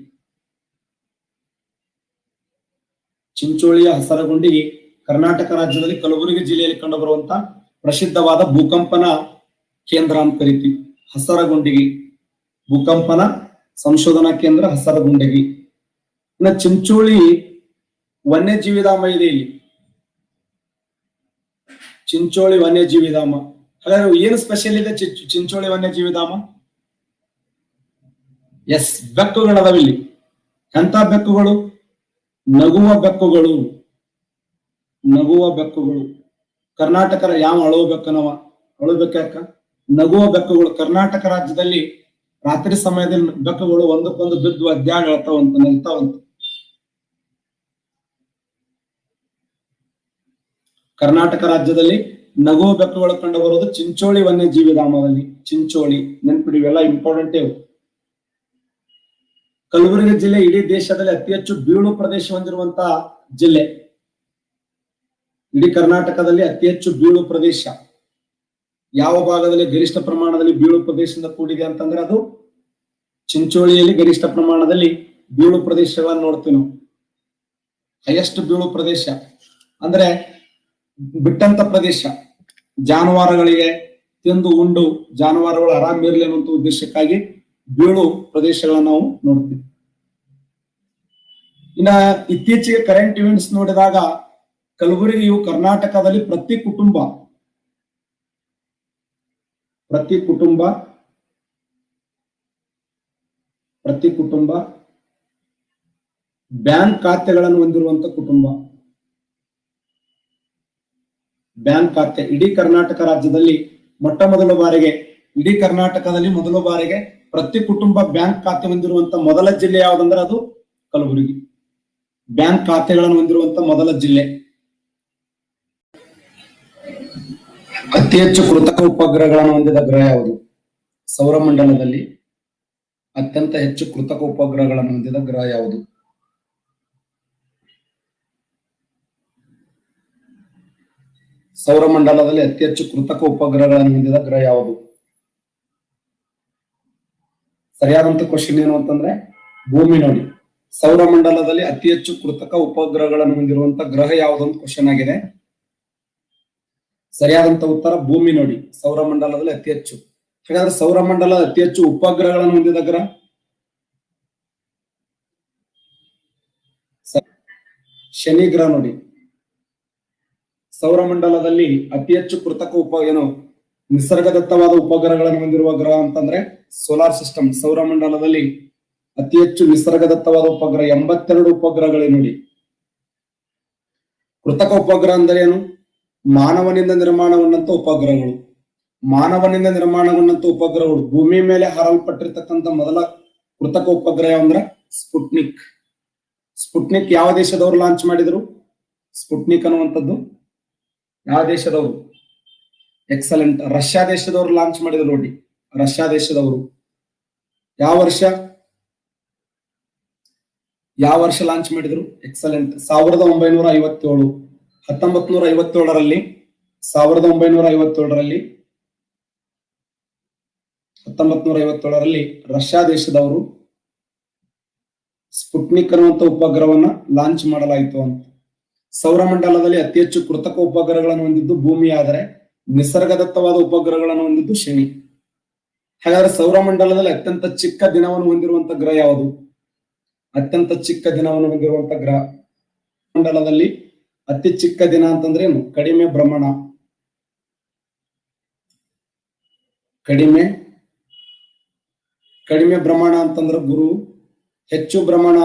ಚಿಂಚೋಳಿಯ ಹಸರಗುಂಡಗಿ ಕರ್ನಾಟಕ ರಾಜ್ಯದಲ್ಲಿ ಕಲಬುರಗಿ ಜಿಲ್ಲೆಯಲ್ಲಿ ಕಂಡು ಬರುವಂತ ಪ್ರಸಿದ್ಧವಾದ ಭೂಕಂಪನ ಕೇಂದ್ರ ಅಂತ ಕರಿತೀವಿ. ಹಸರಗುಂಡಗಿ ಭೂಕಂಪನ ಸಂಶೋಧನಾ ಕೇಂದ್ರ ಹಸರಗುಂಡಗಿ. ಇನ್ನು ಚಿಂಚೋಳಿ ವನ್ಯಜೀವಿ ಧಾಮ ಇದೆ ಇಲ್ಲಿ. ಚಿಂಚೋಳಿ ವನ್ಯಜೀವಿ ಧಾಮ. ಹಾಗಾದ್ರೆ ಏನು ಸ್ಪೆಷಲ್ ಇದೆ ಚಿಂಚೋಳಿ ವನ್ಯಜೀವಿ ಧಾಮ? ಎಸ್, ಬೆಕ್ಕುಗಳದಾವ ಇಲ್ಲಿ. ಎಂತ ಬೆಕ್ಕುಗಳು? ನಗುವ ಬೆಕ್ಕುಗಳು. ನಗುವ ಬೆಕ್ಕುಗಳು. ಕರ್ನಾಟಕ ಯಾವ ಅಳುವ ಬೆಕ್ಕನವ? ಅಳು ಬೆಕ್ಕ ನಗುವ ಬೆಕ್ಕುಗಳು. ಕರ್ನಾಟಕ ರಾಜ್ಯದಲ್ಲಿ ರಾತ್ರಿ ಸಮಯದಲ್ಲಿ ಬೆಕ್ಕುಗಳು ಒಂದಕ್ಕೊಂದು ಬಿದ್ದು ಅದ್ಯಾಗ ಹೇಳ್ತಾವಂತ, ನಗ್ತಾವಂತ. ಕರ್ನಾಟಕ ರಾಜ್ಯದಲ್ಲಿ ನಗುವ ಬೆಕ್ಕುಗಳು ಕಂಡು ಬರೋದು ಚಿಂಚೋಳಿ ವನ್ಯಜೀವಿ ಧಾಮದಲ್ಲಿ. ಚಿಂಚೋಳಿ ನೆನ್ಪಿಡಿ, ಇವೆಲ್ಲ ಇಂಪಾರ್ಟೆಂಟ್ ಇವು. ಕಲಬುರಗಿ ಜಿಲ್ಲೆ ಇಡೀ ದೇಶದಲ್ಲಿ ಅತಿ ಹೆಚ್ಚು ಬೀಳು ಪ್ರದೇಶ ಹೊಂದಿರುವಂತಹ ಜಿಲ್ಲೆ. ಇಡೀ ಕರ್ನಾಟಕದಲ್ಲಿ ಅತಿ ಹೆಚ್ಚು ಬೀಳು ಪ್ರದೇಶ ಯಾವ ಭಾಗದಲ್ಲಿ ಗರಿಷ್ಠ ಪ್ರಮಾಣದಲ್ಲಿ ಬೀಳು ಪ್ರದೇಶದಿಂದ ಕೂಡಿದೆ ಅಂತಂದ್ರೆ ಅದು ಚಿಂಚೋಳಿಯಲ್ಲಿ ಗರಿಷ್ಠ ಪ್ರಮಾಣದಲ್ಲಿ ಬೀಳು ಪ್ರದೇಶಗಳನ್ನು ನೋಡ್ತೀವಿ ನಾವು. ಹೈಯೆಸ್ಟ್ ಬೀಳು ಪ್ರದೇಶ ಅಂದ್ರೆ ಬಿಟ್ಟಂತ ಪ್ರದೇಶ. ಜಾನುವಾರುಗಳಿಗೆ ತಿಂದು ಉಂಡು ಜಾನುವಾರುಗಳು ಆರಾಮ್ ಇರಲಿ ಅನ್ನುವಂತ ಉದ್ದೇಶಕ್ಕಾಗಿ ಬೀಳು ಪ್ರದೇಶಗಳನ್ನ ನಾವು ನೋಡ್ತೀವಿ. ಇನ್ನ ಇತ್ತೀಚೆಗೆ ಕರೆಂಟ್ ಇವೆಂಟ್ಸ್ ನೋಡಿದಾಗ ಕಲಬುರಗಿಯು ಕರ್ನಾಟಕದಲ್ಲಿ ಪ್ರತಿ ಕುಟುಂಬ ಬ್ಯಾಂಕ್ ಖಾತೆಗಳನ್ನು ಹೊಂದಿರುವಂತ ಕುಟುಂಬ. ಬ್ಯಾಂಕ್ ಖಾತೆ ಇಡೀ ಕರ್ನಾಟಕ ರಾಜ್ಯದಲ್ಲಿ ಮೊದಲ ಬಾರಿಗೆ ಪ್ರತಿ ಕುಟುಂಬ ಬ್ಯಾಂಕ್ ಖಾತೆ ಹೊಂದಿರುವಂತ ಮೊದಲ ಜಿಲ್ಲೆ ಯಾವುದಂದ್ರೆ ಅದು ಕಲಬುರಗಿ. ಬ್ಯಾಂಕ್ ಖಾತೆಗಳನ್ನು ಹೊಂದಿರುವಂತ ಮೊದಲ ಜಿಲ್ಲೆ. ಅತಿ ಹೆಚ್ಚು ಕೃತಕ ಉಪಗ್ರಹಗಳನ್ನು ಹೊಂದಿದ ಗ್ರಹ ಯಾವುದು? ಸೌರಮಂಡಲದಲ್ಲಿ ಅತ್ಯಂತ ಹೆಚ್ಚು ಕೃತಕ ಉಪಗ್ರಹಗಳನ್ನು ಹೊಂದಿದ ಗ್ರಹ ಯಾವುದು? ಸೌರಮಂಡಲದಲ್ಲಿ ಅತಿ ಹೆಚ್ಚು ಕೃತಕ ಉಪಗ್ರಹಗಳನ್ನು ಹೊಂದಿದ ಗ್ರಹ ಯಾವುದು? ಸರಿಯಾದಂತ ಕ್ವಶನ್ ಏನು ಅಂತಂದ್ರೆ ಭೂಮಿ ನೋಡಿ. ಸೌರಮಂಡಲದಲ್ಲಿ ಅತಿ ಹೆಚ್ಚು ಕೃತಕ ಉಪಗ್ರಹಗಳನ್ನು ಹೊಂದಿರುವಂತ ಗ್ರಹ ಯಾವುದು ಅಂತ ಕ್ವಶನ್ ಆಗಿದೆ. ಸರಿಯಾದಂತ ಉತ್ತರ ಭೂಮಿ ನೋಡಿ. ಸೌರಮಂಡಲದಲ್ಲಿ ಅತಿ ಹೆಚ್ಚು. ಹಾಗಾದ್ರೆ ಸೌರಮಂಡಲದ ಅತಿ ಹೆಚ್ಚು ಉಪಗ್ರಹಗಳನ್ನು ಹೊಂದಿದ ಗ್ರಹ ಶನಿ ಗ್ರಹ ನೋಡಿ. ಸೌರಮಂಡಲದಲ್ಲಿ ಅತಿ ಹೆಚ್ಚು ಕೃತಕ ನಿಸರ್ಗದತ್ತವಾದ ಉಪಗ್ರಹಗಳನ್ನು ಹೊಂದಿರುವ ಗ್ರಹ ಅಂತಂದ್ರೆ ಸೋಲಾರ್ ಸಿಸ್ಟಮ್. ಸೌರಮಂಡಲದಲ್ಲಿ ಅತಿ ಹೆಚ್ಚು ನಿಸರ್ಗದತ್ತವಾದ ಉಪಗ್ರಹ 82 ಉಪಗ್ರಹಗಳೇ ನೋಡಿ. ಕೃತಕ ಉಪಗ್ರಹ ಅಂದರೆ ಏನು? ಮಾನವನಿಂದ ನಿರ್ಮಾಣಗೊಂಡಂತ ಉಪಗ್ರಹಗಳು. ಮಾನವನಿಂದ ನಿರ್ಮಾಣಗೊಂಡಂತ ಉಪಗ್ರಹಗಳು. ಭೂಮಿ ಮೇಲೆ ಹಾರಲ್ಪಟ್ಟಿರ್ತಕ್ಕಂಥ ಮೊದಲ ಕೃತಕ ಉಪಗ್ರಹ ಅಂದ್ರೆ ಸ್ಪುಟ್ನಿಕ್. ಸ್ಪುಟ್ನಿಕ್ ಯಾವ ದೇಶದವರು ಲಾಂಚ್ ಮಾಡಿದ್ರು? ಸ್ಪುಟ್ನಿಕ್ ಅನ್ನುವಂಥದ್ದು ಯಾವ ದೇಶದವರು? ಎಕ್ಸಲೆಂಟ್, ರಷ್ಯಾ ದೇಶದವರು ಲಾಂಚ್ ಮಾಡಿದ್ರು ನೋಡಿ. ರಷ್ಯಾ ದೇಶದವರು ಯಾವ ವರ್ಷ ಲಾಂಚ್ ಮಾಡಿದ್ರು? ಎಕ್ಸಲೆಂಟ್, 1957. 1957ರಲ್ಲಿ 1957ರಲ್ಲಿ ರಷ್ಯಾ ದೇಶದವರು ಸ್ಪುಟ್ನಿಕ್ ಅನ್ನುವಂಥ ಉಪಗ್ರಹವನ್ನ ಲಾಂಚ್ ಮಾಡಲಾಯಿತು ಅಂತ. ಸೌರಮಂಡಲದಲ್ಲಿ ಅತಿ ಹೆಚ್ಚು ಕೃತಕ ಉಪಗ್ರಹಗಳನ್ನು ಹೊಂದಿದ್ದು ಭೂಮಿ, ಆದರೆ ನಿಸರ್ಗದತ್ತವಾದ ಉಪಗ್ರಹಗಳನ್ನು ಹೊಂದಿದ್ದು ಶನಿ. ಹಾಗಾದ್ರೆ ಸೌರಮಂಡಲದಲ್ಲಿ ಅತ್ಯಂತ ಚಿಕ್ಕ ದಿನವನ್ನು ಹೊಂದಿರುವಂತ ಗ್ರಹ ಯಾವುದು? ಅತ್ಯಂತ ಚಿಕ್ಕ ದಿನವನ್ನು ಹೊಂದಿರುವಂತ ಗ್ರಹ ಮಂಡಲದಲ್ಲಿ ಅತಿ ಚಿಕ್ಕ ದಿನ ಅಂತಂದ್ರೆ ಏನು? ಕಡಿಮೆ ಭ್ರಮಣ. ಕಡಿಮೆ ಭ್ರಮಣ ಅಂತಂದ್ರ ಗುರು. ಹೆಚ್ಚು ಭ್ರಮಣ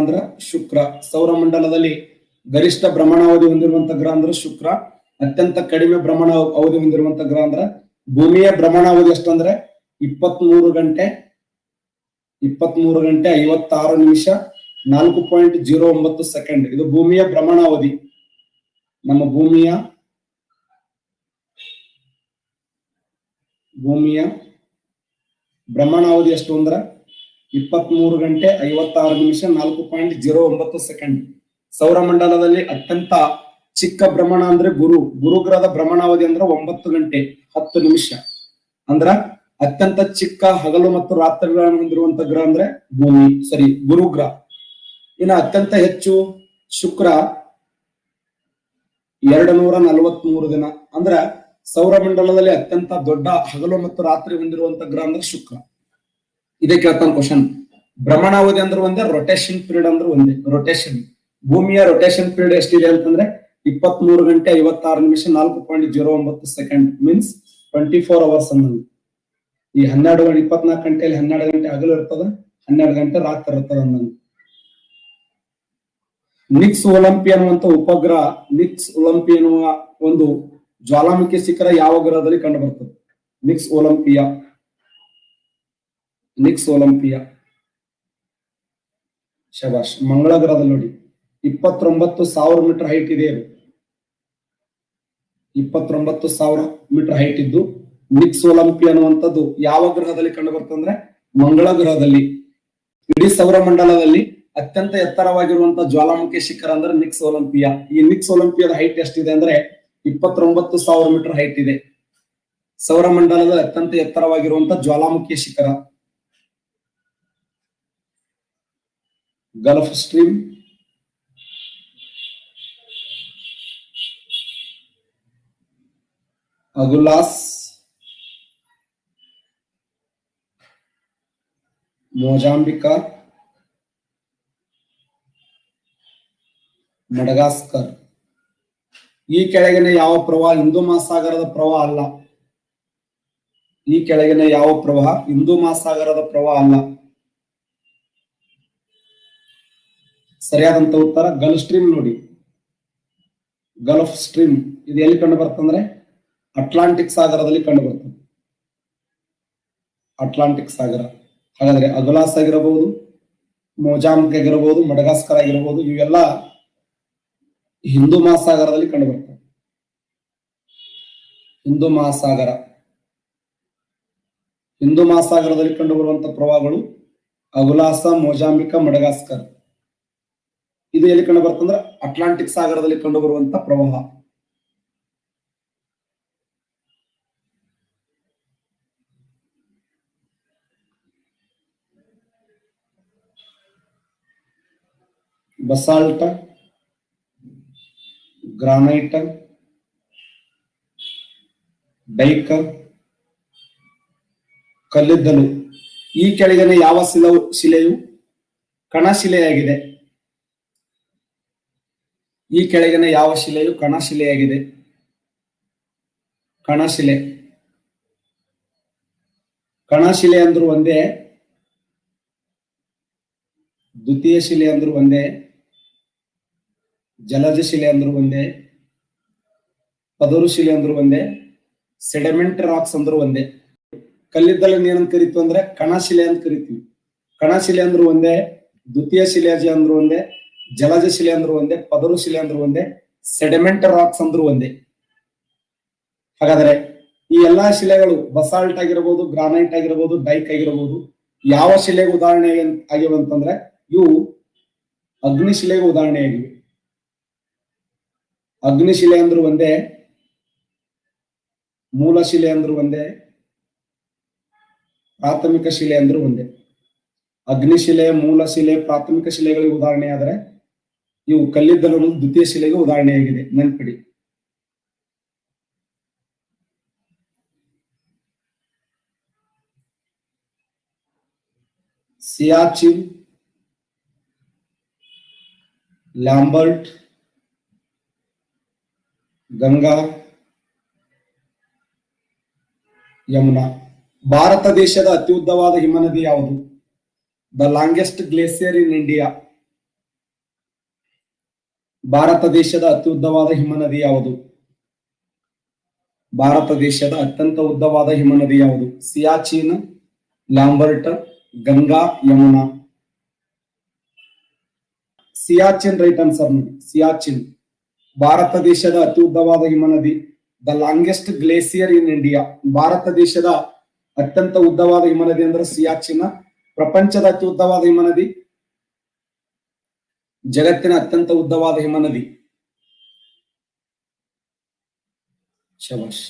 ಅಂದ್ರ ಶುಕ್ರ. ಸೌರಮಂಡಲದಲ್ಲಿ ಗರಿಷ್ಠ ಭ್ರಮಣಾವಧಿ ಹೊಂದಿರುವಂತ ಗ್ರಹ ಅಂದ್ರೆ ಶುಕ್ರ. ಅತ್ಯಂತ ಕಡಿಮೆ ಭ್ರಮಣ ಅವಧಿ ಹೊಂದಿರುವಂತ ಗ್ರಹ ಅಂದ್ರ ಭೂಮಿಯ ಭ್ರಮಣಾವಧಿ ಎಷ್ಟಂದ್ರೆ 23 ಗಂಟೆ 56 ನಿಮಿಷ 4.09 ಸೆಕೆಂಡ್. ಇದು ಭೂಮಿಯ ಭ್ರಮಣಾವಧಿ. ನಮ್ಮ ಭೂಮಿಯ ಭ್ರಮಣಾವಧಿ ಎಷ್ಟು ಅಂದ್ರೆ 23 ಗಂಟೆ 56 ನಿಮಿಷ 4.09 ಸೆಕೆಂಡ್. ಸೌರಮಂಡಲದಲ್ಲಿ ಅತ್ಯಂತ ಚಿಕ್ಕ ಭ್ರಮಣ ಅಂದ್ರೆ ಗುರುಗ್ರಹದ ಭ್ರಮಣಾವಧಿ ಅಂದ್ರೆ 9 ಗಂಟೆ 10 ನಿಮಿಷ. ಅಂದ್ರ ಅತ್ಯಂತ ಚಿಕ್ಕ ಹಗಲು ಮತ್ತು ರಾತ್ರಿಗಳನ್ನು ಹೊಂದಿರುವಂತ ಗ್ರಹ ಅಂದ್ರೆ ಗುರುಗ್ರಹ. ಇನ್ನು ಅತ್ಯಂತ ಹೆಚ್ಚು ಶುಕ್ರ 243 ದಿನ. ಅಂದ್ರ ಸೌರಮಂಡಲದಲ್ಲಿ ಅತ್ಯಂತ ದೊಡ್ಡ ಹಗಲು ಮತ್ತು ರಾತ್ರಿ ಹೊಂದಿರುವಂತ ಗ್ರಹ ಅಂದ್ರೆ ಶುಕ್ರ. ಇದೇ ಕೇಳ್ತಾನ ಕ್ವಶನ್. ಭ್ರಮಣಾವಧಿ ಅಂದ್ರೆ ಒಂದೇ, ರೊಟೇಷನ್ ಪೀರಿಯಡ್ ಅಂದ್ರೆ ಒಂದೇ. ರೊಟೇಷನ್, ಭೂಮಿಯ ರೊಟೇಷನ್ ಪೀರಿಯಡ್ ಎಷ್ಟಿದೆ ಅಂತಂದ್ರೆ 23 ಗಂಟೆ 56 ನಿಮಿಷ 4.09 ಸೆಕೆಂಡ್. ಮೀನ್ಸ್ 24 ಅವರ್ಸ್ ಅನ್ನೋದು. ಈ 24 ಗಂಟೆಯಲ್ಲಿ 12 ಗಂಟೆ ಹಗಲು ಇರ್ತದ, 12 ಗಂಟೆ ರಾತ್ರಿ ಇರ್ತದ ಅನ್ನೋದು. ನಿಕ್ಸ್ ಒಲಂಪಿ ಅನ್ನುವಂತ ಉಪಗ್ರಹ, ನಿಕ್ಸ್ ಒಲಂಪಿ ಎನ್ನುವ ಒಂದು ಜ್ವಾಲಾಮುಖಿ ಶಿಖರ ಯಾವ ಗ್ರಹದಲ್ಲಿ ಕಂಡು ಬರ್ತದೆ? ನಿಕ್ಸ್ ಒಲಂಪಿಯಾ ಶಬಾಷ್, ಮಂಗಳ ಗ್ರಹದಲ್ಲಿ ನೋಡಿ. 29,000 ಮೀಟರ್ ಹೈಟ್ ಇದೆ. 29,000 ಮೀಟರ್ ಹೈಟ್ ಇದ್ದು ನಿಕ್ಸ್ ಒಲಂಪಿ ಅನ್ನುವಂಥದ್ದು ಯಾವ ಗ್ರಹದಲ್ಲಿ ಕಂಡು ಬರ್ತಂದ್ರೆ ಮಂಗಳ ಗ್ರಹದಲ್ಲಿ. ಇಡೀ ಸೌರಮಂಡಲದಲ್ಲಿ ಅತ್ಯಂತ ಎತ್ತರವಾಗಿರುವಂತಹ ಜ್ವಾಲಾಮುಖಿ ಶಿಖರ ಅಂದ್ರೆ ನಿಕ್ಸ್ ಒಲಂಪಿಯಾ. ಈ ನಿಕ್ಸ್ ಒಲಂಪಿಯಾದ ಹೈಟ್ ಎಷ್ಟಿದೆ ಅಂದ್ರೆ 29,000 ಮೀಟರ್ ಹೈಟ್ ಇದೆ. ಸೌರಮಂಡಲದ ಅತ್ಯಂತ ಎತ್ತರವಾಗಿರುವಂತಹ ಜ್ವಾಲಾಮುಖಿ ಶಿಖರ. Gulf Stream, Agulhas, Mozambique, Madagascar. ಈ ಕೆಳಗಿನ ಯಾವ ಪ್ರವಾಹ ಹಿಂದೂ ಮಹಾಸಾಗರದ ಪ್ರವಾಹ ಅಲ್ಲ? ಈ ಕೆಳಗಿನ ಯಾವ ಪ್ರವಾಹ ಹಿಂದೂ ಮಹಾಸಾಗರದ ಪ್ರವಾಹ ಅಲ್ಲ? ಸರಿಯಾದಂತ ಉತ್ತರ ಗಲ್ಫ್ ಸ್ಟ್ರೀಮ್ ನೋಡಿ. ಗಲ್ಫ್ ಸ್ಟ್ರೀಮ್ ಇದು ಎಲ್ಲಿ ಕಂಡು ಬರ್ತಂದ್ರೆ ಅಟ್ಲಾಂಟಿಕ್ ಸಾಗರದಲ್ಲಿ ಕಂಡು ಬರ್ತದೆ. ಅಟ್ಲಾಂಟಿಕ್ ಸಾಗರ. ಹಾಗಾದ್ರೆ ಅಗುಲಾಸ್ ಆಗಿರಬಹುದು, ಮೊಜಾಂಬಿಕ್ ಆಗಿರಬಹುದು, ಮಡಗಾಸ್ಕರ್ ಆಗಿರಬಹುದು, ಇವೆಲ್ಲ ಹಿಂದೂ ಮಹಾಸಾಗರದಲ್ಲಿ ಕಂಡು ಬರ್ತವೆ. ಹಿಂದೂ ಮಹಾಸಾಗರದಲ್ಲಿ ಕಂಡು ಬರುವಂತಹ ಪ್ರವಾಹಗಳು ಅಗುಲಾಸ, ಮೊಜಾಂಬಿಕ, ಮಡಗಾಸ್ಕರ್. ಇದು ಎಲ್ಲಿ ಕಂಡು ಬರ್ತಂದ್ರೆ ಅಟ್ಲಾಂಟಿಕ್ ಸಾಗರದಲ್ಲಿ ಕಂಡು ಬರುವಂತ ಪ್ರವಾಹ. ಬಸಾಲ್ಟ, ಗ್ರಾನೈಟ್, ಡೈಕ, ಕಲ್ಲಿದ್ದಲು. ಈ ಕೆಳಗಿನ ಯಾವ ಶಿಲೆಯು ಕಣಶಿಲೆಯಾಗಿದೆ? ಈ ಕೆಳಗಿನ ಯಾವ ಶಿಲೆಯು ಕಣಶಿಲೆಯಾಗಿದೆ? ಕಣಶಿಲೆ. ಕಣಶಿಲೆ ಅಂದ್ರು ಒಂದೇ, ದ್ವಿತೀಯ ಶಿಲೆ ಅಂದ್ರು ಒಂದೇ, ಜಲಜ ಶಿಲೆ ಅಂದ್ರು ಒಂದೇ, ಪದರು ಶಿಲೆ ಅಂದ್ರು ಒಂದೇ, ಸೆಡಿಮೆಂಟ್ ರಾಕ್ಸ್ ಅಂದ್ರು ಒಂದೇ. ಕಲ್ಲಿದ್ದಲನ್ನ ಏನಂತ ಕರಿತೀವಿ ಅಂದ್ರೆ ಕಣಶಿಲೆ ಅಂತ ಕರಿತೀವಿ. ಕಣಶಿಲೆ ಅಂದ್ರು ಒಂದೇ, ದ್ವಿತೀಯ ಶಿಲೆಜ ಅಂದ್ರು ಒಂದೇ, ಜಲಜ ಶಿಲೆ ಅಂದ್ರು ಒಂದೇ, ಪದರು ಶಿಲೆ ಅಂದ್ರು ಒಂದೇ, ಸೆಡಿಮೆಂಟ್ ರಾಕ್ಸ್ ಅಂದ್ರು ಒಂದೇ. ಹಾಗಾದ್ರೆ ಈ ಎಲ್ಲಾ ಶಿಲೆಗಳು ಬಸಾಲ್ಟ್ ಆಗಿರಬಹುದು, ಗ್ರಾನೈಟ್ ಆಗಿರಬಹುದು, ಡೈಕ್ ಆಗಿರಬಹುದು, ಯಾವ ಶಿಲೆಗೆ ಉದಾಹರಣೆ ಆಗಿವೆ ಅಂತಂದ್ರೆ ಇವು ಅಗ್ನಿಶಿಲೆಗೆ ಉದಾಹರಣೆ ಆಗಿವೆ. ಅಗ್ನಿಶಿಲೆ ಅಂದ್ರು ಒಂದೇ, ಮೂಲ ಶಿಲೆ ಅಂದ್ರು ಒಂದೇ, ಪ್ರಾಥಮಿಕ ಶಿಲೆ ಅಂದ್ರು ಒಂದೇ. ಅಗ್ನಿಶಿಲೆ, ಮೂಲ ಶಿಲೆ, ಪ್ರಾಥಮಿಕ ಶಿಲೆಗಳಿಗೆ ಉದಾಹರಣೆ ಆದರೆ ಇವು ಕಲ್ಲಿದ್ದಲು ದ್ವಿತೀಯ ಶಿಲೆಗೆ ಉದಾಹರಣೆಯಾಗಿದೆ, ನೆನ್ಪಿಡಿ. ಸಿಯಾಚಿನ್, ಲ್ಯಾಂಬರ್ಟ್, ಗಂಗಾ, ಯಮುನಾ. ಭಾರತ ದೇಶದ ಅತಿ ಉದ್ದವಾದ ಹಿಮನದಿ ಯಾವುದು? The longest glacier in India. Bharat ದೇಶದ ಅತಿ ಉದ್ದವಾದ ಹಿಮನದಿ ಯಾವುದು? ಭಾರತ ದೇಶದ ಅತ್ಯಂತ ಉದ್ದವಾದ ಹಿಮನದಿ ಯಾವುದು? Siachen, Lambert, Ganga, Yamuna. Siachen right answer ನೋಡಿ. ಸಿಯಾಚಿನ್ ಭಾರತ ದೇಶದ ಅತಿ ಉದ್ದವಾದ ಹಿಮನದಿ. The longest glacier in India. Bharat ದೇಶದ ಅತ್ಯಂತ ಉದ್ದವಾದ ಹಿಮನದಿ ಅಂದ್ರೆ ಸಿಯಾಚಿನ್. ಪ್ರಪಂಚದ ಅತಿ ಉದ್ದವಾದ ಹಿಮನದಿ, ಜಗತ್ತಿನ ಅತ್ಯಂತ ಉದ್ದವಾದ ಹಿಮನದಿ ಶಬಾಷ್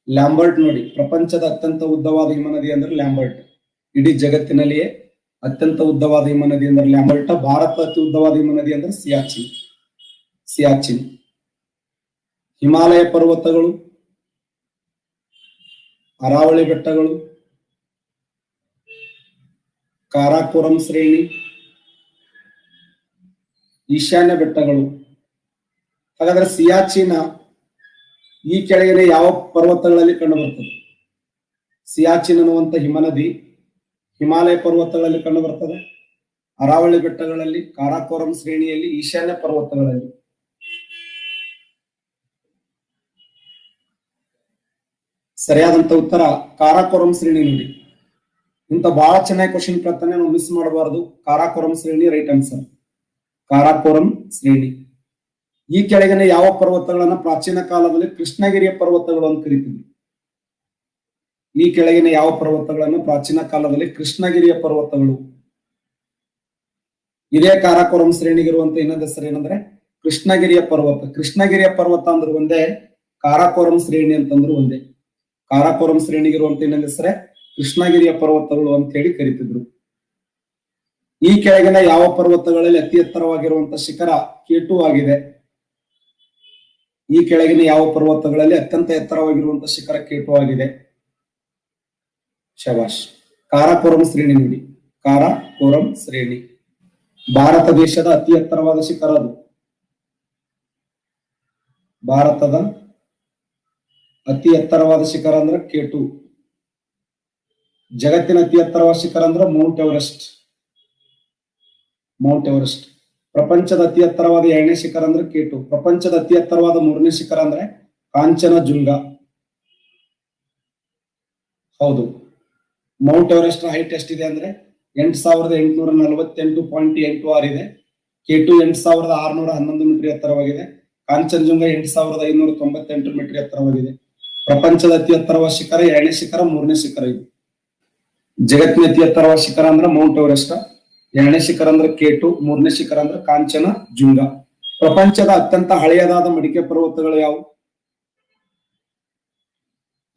ಲ್ಯಾಂಬರ್ಟ್ ನೋಡಿ. ಪ್ರಪಂಚದ ಅತ್ಯಂತ ಉದ್ದವಾದ ಹಿಮನದಿ ಅಂದ್ರೆ ಲ್ಯಾಂಬರ್ಟ್. ಇಡೀ ಜಗತ್ತಿನಲ್ಲಿಯೇ ಅತ್ಯಂತ ಉದ್ದವಾದ ಹಿಮನದಿ ಅಂದ್ರೆ ಲ್ಯಾಂಬರ್ಟ್. ಭಾರತ ಅತಿ ಉದ್ದವಾದ ಹಿಮನದಿ ಅಂದ್ರೆ ಸಿಯಾಚಿನ್. ಸಿಯಾಚಿನ್. ಹಿಮಾಲಯ ಪರ್ವತಗಳು, ಅರಾವಳಿ ಬೆಟ್ಟಗಳು, ಕಾರಾಕೋರಂ ಶ್ರೇಣಿ, ಈಶಾನ್ಯ ಬೆಟ್ಟಗಳು. ಹಾಗಾದ್ರೆ ಸಿಯಾಚಿನ್ ಈ ಕೆಳಗಿನ ಯಾವ ಪರ್ವತಗಳಲ್ಲಿ ಕಂಡುಬರ್ತದೆ? ಸಿಯಾಚಿನ್ ಅನ್ನುವಂತ ಹಿಮನದಿ ಹಿಮಾಲಯ ಪರ್ವತಗಳಲ್ಲಿ ಕಂಡುಬರ್ತದೆ, ಅರಾವಳಿ ಬೆಟ್ಟಗಳಲ್ಲಿ, ಕಾರಾಕೋರಂ ಶ್ರೇಣಿಯಲ್ಲಿ, ಈಶಾನ್ಯ ಪರ್ವತಗಳಲ್ಲಿ. ಸರಿಯಾದಂತ ಉತ್ತರ ಕಾರಾಕೋರಂ ಶ್ರೇಣಿ ನೋಡಿ. ಇಂತ ಬಹಳ ಚೆನ್ನಾಗಿ ಕ್ವಶನ್ ಕೇಳ್ತಾನೆ, ನಾವು ಮಿಸ್ ಮಾಡಬಾರದು. ಕಾರಾಕೋರಂ ಶ್ರೇಣಿ ರೈಟ್ ಆನ್ಸರ್. ಕಾರಾಕೋರಂ ಶ್ರೇಣಿ. ಈ ಕೆಳಗಿನ ಯಾವ ಪರ್ವತಗಳನ್ನ ಪ್ರಾಚೀನ ಕಾಲದಲ್ಲಿ ಕೃಷ್ಣಗಿರಿಯ ಪರ್ವತಗಳು ಅಂತ ಕರಿತೀವಿ? ಈ ಕೆಳಗಿನ ಯಾವ ಪರ್ವತಗಳನ್ನು ಪ್ರಾಚೀನ ಕಾಲದಲ್ಲಿ ಕೃಷ್ಣಗಿರಿಯ ಪರ್ವತಗಳು? ಇದೇ ಕಾರಾಕೋರಂ ಶ್ರೇಣಿಗಿರುವಂತ ಇನ್ನೊಂದು ಹೆಸರು ಏನಂದ್ರೆ ಕೃಷ್ಣಗಿರಿಯ ಪರ್ವತ. ಕೃಷ್ಣಗಿರಿಯ ಪರ್ವತ ಅಂದ್ರೆ ಒಂದೇ, ಕಾರಾಕೋರಂ ಶ್ರೇಣಿ ಅಂತಂದ್ರು ಒಂದೇ. ಕಾರಾಕೋರಂ ಶ್ರೇಣಿಗಿರುವಂತ ಇನ್ನೊಂದು ಹೆಸರೇ ಕೃಷ್ಣಗಿರಿಯ ಪರ್ವತಗಳು ಅಂತ ಹೇಳಿ ಕರೀತಿದ್ರು. ಈ ಕೆಳಗಿನ ಯಾವ ಪರ್ವತಗಳಲ್ಲಿ ಅತಿ ಎತ್ತರವಾಗಿರುವಂತಹ ಶಿಖರ K2 ಆಗಿದೆ? ಈ ಕೆಳಗಿನ ಯಾವ ಪರ್ವತಗಳಲ್ಲಿ ಅತ್ಯಂತ ಎತ್ತರವಾಗಿರುವಂತಹ ಶಿಖರ K2 ಆಗಿದೆ? ಶಬಾಷ್. ಕಾರಾಕೋರಂ ಶ್ರೇಣಿ ನೋಡಿ. ಕಾರಾಕೋರಂ ಶ್ರೇಣಿ ಭಾರತ ದೇಶದ ಅತಿ ಎತ್ತರವಾದ ಶಿಖರ ಅದು. ಭಾರತದ ಅತಿ ಎತ್ತರವಾದ ಶಿಖರ ಅಂದ್ರೆ K2. ಜಗತ್ತಿನ ಅತಿ ಎತ್ತರವಾದ ಶಿಖರ ಅಂದ್ರೆ ಮೌಂಟ್ ಎವರೆಸ್ಟ್. Mount Everest. ಪ್ರಪಂಚದ ಅತಿ ಎತ್ತರವಾದ 2ನೇ ಶಿಖರ ಅಂದ್ರೆ K2. ಪ್ರಪಂಚದ ಅತಿ ಎತ್ತರವಾದ 3ನೇ ಶಿಖರ ಅಂದ್ರೆ ಕಾಂಚನಜುಂಗ. ಹೌದು. ಮೌಂಟ್ ಎವರೆಸ್ಟ್ ಹೈಟ್ ಎಷ್ಟಿದೆ ಅಂದ್ರೆ 8848.86 ಇದೆ. K2 8611 ಮೀಟರ್ ಎತ್ತರವಾಗಿದೆ. ಕಾಂಚನಜುಂಗ 8598 ಮೀಟರ್ ಎತ್ತರವಾಗಿದೆ. ಪ್ರಪಂಚದ ಅತಿ ಎತ್ತರವಾದ ಶಿಖರ 2ನೇ ಶಿಖರ, 3ನೇ ಶಿಖರ ಇದು. ಜಗತ್ತಿನ ಅತಿ ಎತ್ತರವಾದ ಶಿಖರ ಅಂದ್ರೆ ಮೌಂಟ್ ಎವರೆಸ್ಟ್, 2ನೇ ಶಿಖರ ಅಂದ್ರೆ K2, 3ನೇ ಶಿಖರ ಅಂದ್ರೆ ಕಾಂಚನಜುಂಗ. ಪ್ರಪಂಚದ ಅತ್ಯಂತ ಹಳೆಯದಾದ ಮಡಿಕೆ ಪರ್ವತಗಳು ಯಾವುವು?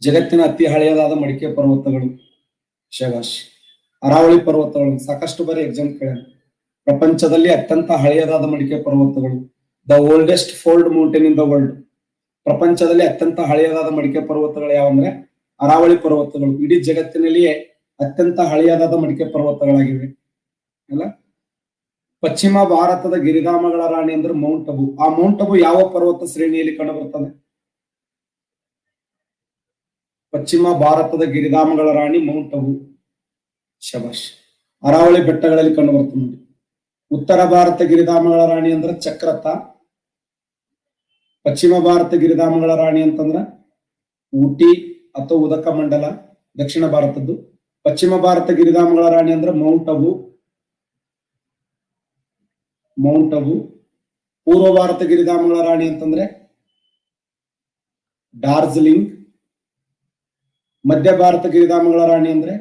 ಜಗತ್ತಿನ ಅತಿ ಹಳೆಯದಾದ ಮಡಿಕೆ ಪರ್ವತಗಳು ಶಬಾಷ್ ಅರಾವಳಿ ಪರ್ವತಗಳು. ಸಾಕಷ್ಟು ಬಾರಿ ಎಕ್ಸಾಮ್ ಕೇಳ. ಪ್ರಪಂಚದಲ್ಲಿ ಅತ್ಯಂತ ಹಳೆಯದಾದ ಮಡಿಕೆ ಪರ್ವತಗಳು. The oldest fold mountain in the world. ಪ್ರಪಂಚದಲ್ಲಿ ಅತ್ಯಂತ ಹಳೆಯದಾದ ಮಡಿಕೆ ಪರ್ವತಗಳು ಯಾವಂದ್ರೆ ಅರಾವಳಿ ಪರ್ವತಗಳು. ಇಡೀ ಜಗತ್ತಿನಲ್ಲಿಯೇ ಅತ್ಯಂತ ಹಳೆಯದಾದ ಮಡಿಕೆ ಪರ್ವತಗಳಾಗಿವೆ ಅಲ್ಲ. ಪಶ್ಚಿಮ ಭಾರತದ ಗಿರಿಧಾಮಗಳ ರಾಣಿ ಅಂದ್ರೆ ಮೌಂಟ್ ಅಬು. ಆ ಮೌಂಟ್ ಅಬು ಯಾವ ಪರ್ವತ ಶ್ರೇಣಿಯಲ್ಲಿ ಕಂಡುಬರುತ್ತದೆ? ಪಶ್ಚಿಮ ಭಾರತದ ಗಿರಿಧಾಮಗಳ ರಾಣಿ ಮೌಂಟ್ ಅಬು. ಶಬಾಷ್. ಅರಾವಳಿ ಬೆಟ್ಟಗಳಲ್ಲಿ ಕಂಡು ಬರ್ತದೆ ನೋಡಿ. ಉತ್ತರ ಭಾರತ ಗಿರಿಧಾಮಗಳ ರಾಣಿ ಅಂದ್ರೆ ಚಕ್ರತ. ಪಶ್ಚಿಮ ಭಾರತ ಗಿರಿಧಾಮಗಳ ರಾಣಿ ಅಂತಂದ್ರ ಊಟಿ ಅಥವಾ ಉದಕ ಮಂಡಲ ದಕ್ಷಿಣ ಭಾರತದ್ದು. ಪಶ್ಚಿಮ ಭಾರತ ಗಿರಿಧಾಮಗಳ ರಾಣಿ ಅಂದ್ರೆ ಮೌಂಟ್ ಅಬು. ಮೌಂಟ್ ಅಬು. ಪೂರ್ವ ಭಾರತ ಗಿರಿಧಾಮಗಳ ರಾಣಿ ಅಂತಂದ್ರೆ ಡಾರ್ಜಿಲಿಂಗ್. ಮಧ್ಯ ಭಾರತ ಗಿರಿಧಾಮಗಳ ರಾಣಿ ಅಂದ್ರೆ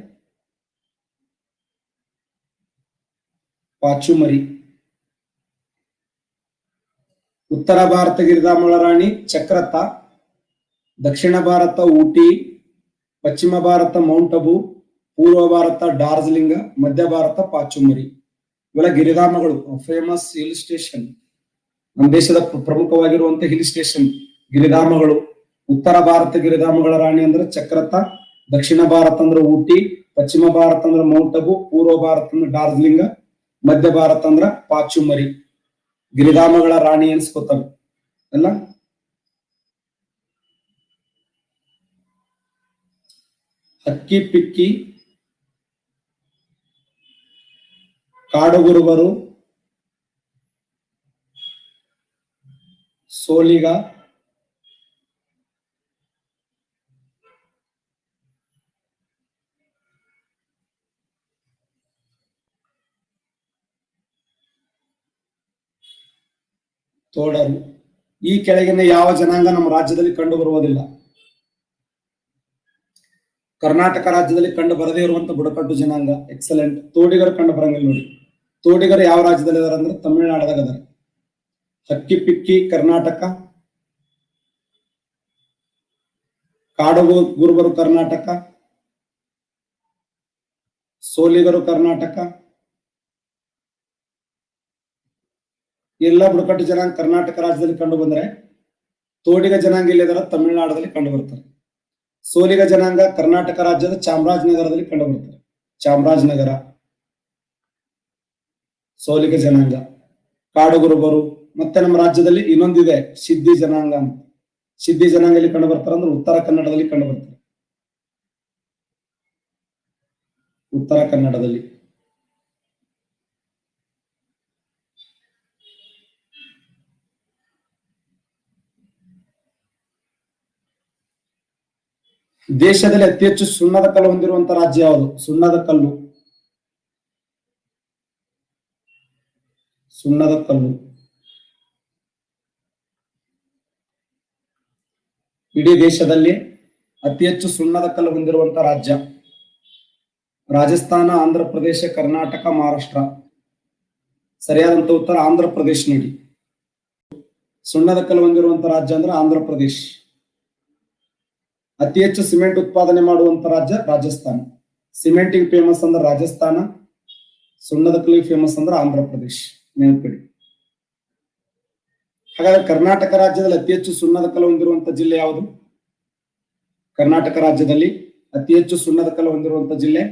ಪಾಚುಮರಿ. ಉತ್ತರ ಭಾರತ ಗಿರಿಧಾಮಗಳ ರಾಣಿ ಚಕ್ರತ. ದಕ್ಷಿಣ ಭಾರತ ಊಟಿ. ಪಶ್ಚಿಮ ಭಾರತ ಮೌಂಟ್ ಅಬು. ಪೂರ್ವ ಭಾರತ ಡಾರ್ಜಿಲಿಂಗ. ಮಧ್ಯ ಭಾರತ ಪಾಚುಮರಿ. ಇವೆಲ್ಲ ಗಿರಿಧಾಮಗಳು, ಫೇಮಸ್ ಹಿಲ್ ಸ್ಟೇಷನ್. ನಮ್ಮ ದೇಶದ ಪ್ರಮುಖವಾಗಿರುವಂತಹ ಹಿಲ್ ಸ್ಟೇಷನ್ ಗಿರಿಧಾಮಗಳು. ಉತ್ತರ ಭಾರತ ಗಿರಿಧಾಮಗಳ ರಾಣಿ ಅಂದ್ರೆ ಚಕ್ರತ. ದಕ್ಷಿಣ ಭಾರತ ಅಂದ್ರೆ ಊಟಿ. ಪಶ್ಚಿಮ ಭಾರತ ಅಂದ್ರೆ ಮೌಂಟ್ ಅಬು. ಪೂರ್ವ ಭಾರತ ಅಂದ್ರೆ ಡಾರ್ಜಿಲಿಂಗ. ಮಧ್ಯ ಭಾರತ ಅಂದ್ರ ಪಾಚುಮರಿ. ಗಿರಿಧಾಮಗಳ ರಾಣಿ ಎನ್ಸ್ಕೋತಾವೆ ಅಲ್ಲ. ಹಕ್ಕಿ ಪಿಕ್ಕಿ, ಕಾಡುಗುರುಬರು, ಸೋಲಿಗ, ತೋಡರು. ಈ ಕೆಳಗಿನ ಯಾವ ಜನಾಂಗ ನಮ್ಮ ರಾಜ್ಯದಲ್ಲಿ ಕಂಡು ಬರುವುದಿಲ್ಲ? ಕರ್ನಾಟಕ ರಾಜ್ಯದಲ್ಲಿ ಕಂಡು ಬರದೇ ಇರುವಂತ ಬುಡಕಟ್ಟು ಜನಾಂಗ. ಎಕ್ಸಲೆಂಟ್. ತೋಡಿಗರು ಕಂಡು ಬರಂಗಿಲ್ಲ ನೋಡಿ. ತೋಡಿಗರು ಯಾವ ರಾಜ್ಯದಲ್ಲಿ ಇದಾರೆ ಅಂದ್ರೆ ತಮಿಳುನಾಡದಾಗ ಅದಾರೆ. ಹಕ್ಕಿ ಪಿಕ್ಕಿ ಕರ್ನಾಟಕ, ಕಾಡುಗುರುಬರು ಕರ್ನಾಟಕ, ಸೋಲಿಗರು ಕರ್ನಾಟಕ. ಎಲ್ಲ ಬುಡಕಟ್ಟು ಜನಾಂಗ ಕರ್ನಾಟಕ ರಾಜ್ಯದಲ್ಲಿ ಕಂಡು ಬಂದ್ರೆ ತೋಡಿಗ ಜನಾಂಗ ಇಲ್ಲಿದಾರ ತಮಿಳುನಾಡಲ್ಲಿ ಕಂಡು ಬರ್ತಾರೆ. ಸೋಲಿಗ ಜನಾಂಗ ಕರ್ನಾಟಕ ರಾಜ್ಯದ ಚಾಮರಾಜನಗರದಲ್ಲಿ ಕಂಡು ಬರ್ತಾರೆ. ಚಾಮರಾಜನಗರ ಸೋಲಿಗ ಜನಾಂಗ. ಕಾಡುಗುರುಬರು ಮತ್ತೆ ನಮ್ಮ ರಾಜ್ಯದಲ್ಲಿ ಇನ್ನೊಂದಿದೆ ಸಿದ್ಧಿ ಜನಾಂಗ ಅಂತ. ಸಿದ್ಧಿ ಜನಾಂಗ ಎಲ್ಲಿ ಕಂಡು ಬರ್ತಾರೆ ಅಂದ್ರೆ ಉತ್ತರ ಕನ್ನಡದಲ್ಲಿ ಕಂಡು ಬರ್ತಾರೆ. ಉತ್ತರ ಕನ್ನಡದಲ್ಲಿ. ದೇಶದಲ್ಲಿ ಅತಿ ಹೆಚ್ಚು ಸುಣ್ಣದ ಕಲ್ಲು ಹೊಂದಿರುವಂತಹ ರಾಜ್ಯ ಯಾವುದು? ಸುಣ್ಣದ ಕಲ್ಲು. ಸುಣ್ಣದ ಕಲ್ಲು. ಇಡೀ ದೇಶದಲ್ಲಿ ಅತಿ ಹೆಚ್ಚು ಸುಣ್ಣದ ಕಲ್ಲು ಹೊಂದಿರುವಂತಹ ರಾಜ್ಯ ರಾಜಸ್ಥಾನ, ಆಂಧ್ರ ಪ್ರದೇಶ, ಕರ್ನಾಟಕ, ಮಹಾರಾಷ್ಟ್ರ. ಸರಿಯಾದಂತ ಉತ್ತರ ಆಂಧ್ರ ಪ್ರದೇಶ ನೋಡಿ. ಸುಣ್ಣದ ಕಲ್ಲು ಹೊಂದಿರುವಂತಹ ರಾಜ್ಯ ಅಂದ್ರೆ ಆಂಧ್ರ ಪ್ರದೇಶ್. ಅತಿ ಹೆಚ್ಚು ಸಿಮೆಂಟ್ ಉತ್ಪಾದನೆ ಮಾಡುವಂತ ರಾಜ್ಯ ರಾಜಸ್ಥಾನ. ಸಿಮೆಂಟಿಂಗ್ ಫೇಮಸ್ ಅಂದ್ರೆ ರಾಜಸ್ಥಾನ. ಸುಣ್ಣದ ಕಲ್ಲಿಗೆ ಫೇಮಸ್ ಅಂದ್ರೆ ಆಂಧ್ರ ಪ್ರದೇಶ್. ನೆನಪಿಡಿ. ಹಾಗಾದ್ರೆ ಕರ್ನಾಟಕ ರಾಜ್ಯದಲ್ಲಿ ಅತಿ ಹೆಚ್ಚು ಸುಣ್ಣದ ಕಲ್ಲು ಹೊಂದಿರುವಂತ ಜಿಲ್ಲೆ ಯಾವುದು? ಕರ್ನಾಟಕ ರಾಜ್ಯದಲ್ಲಿ ಅತಿ ಹೆಚ್ಚು ಸುಣ್ಣದ ಕಲ್ಲು ಹೊಂದಿರುವಂತ ಜಿಲ್ಲೆ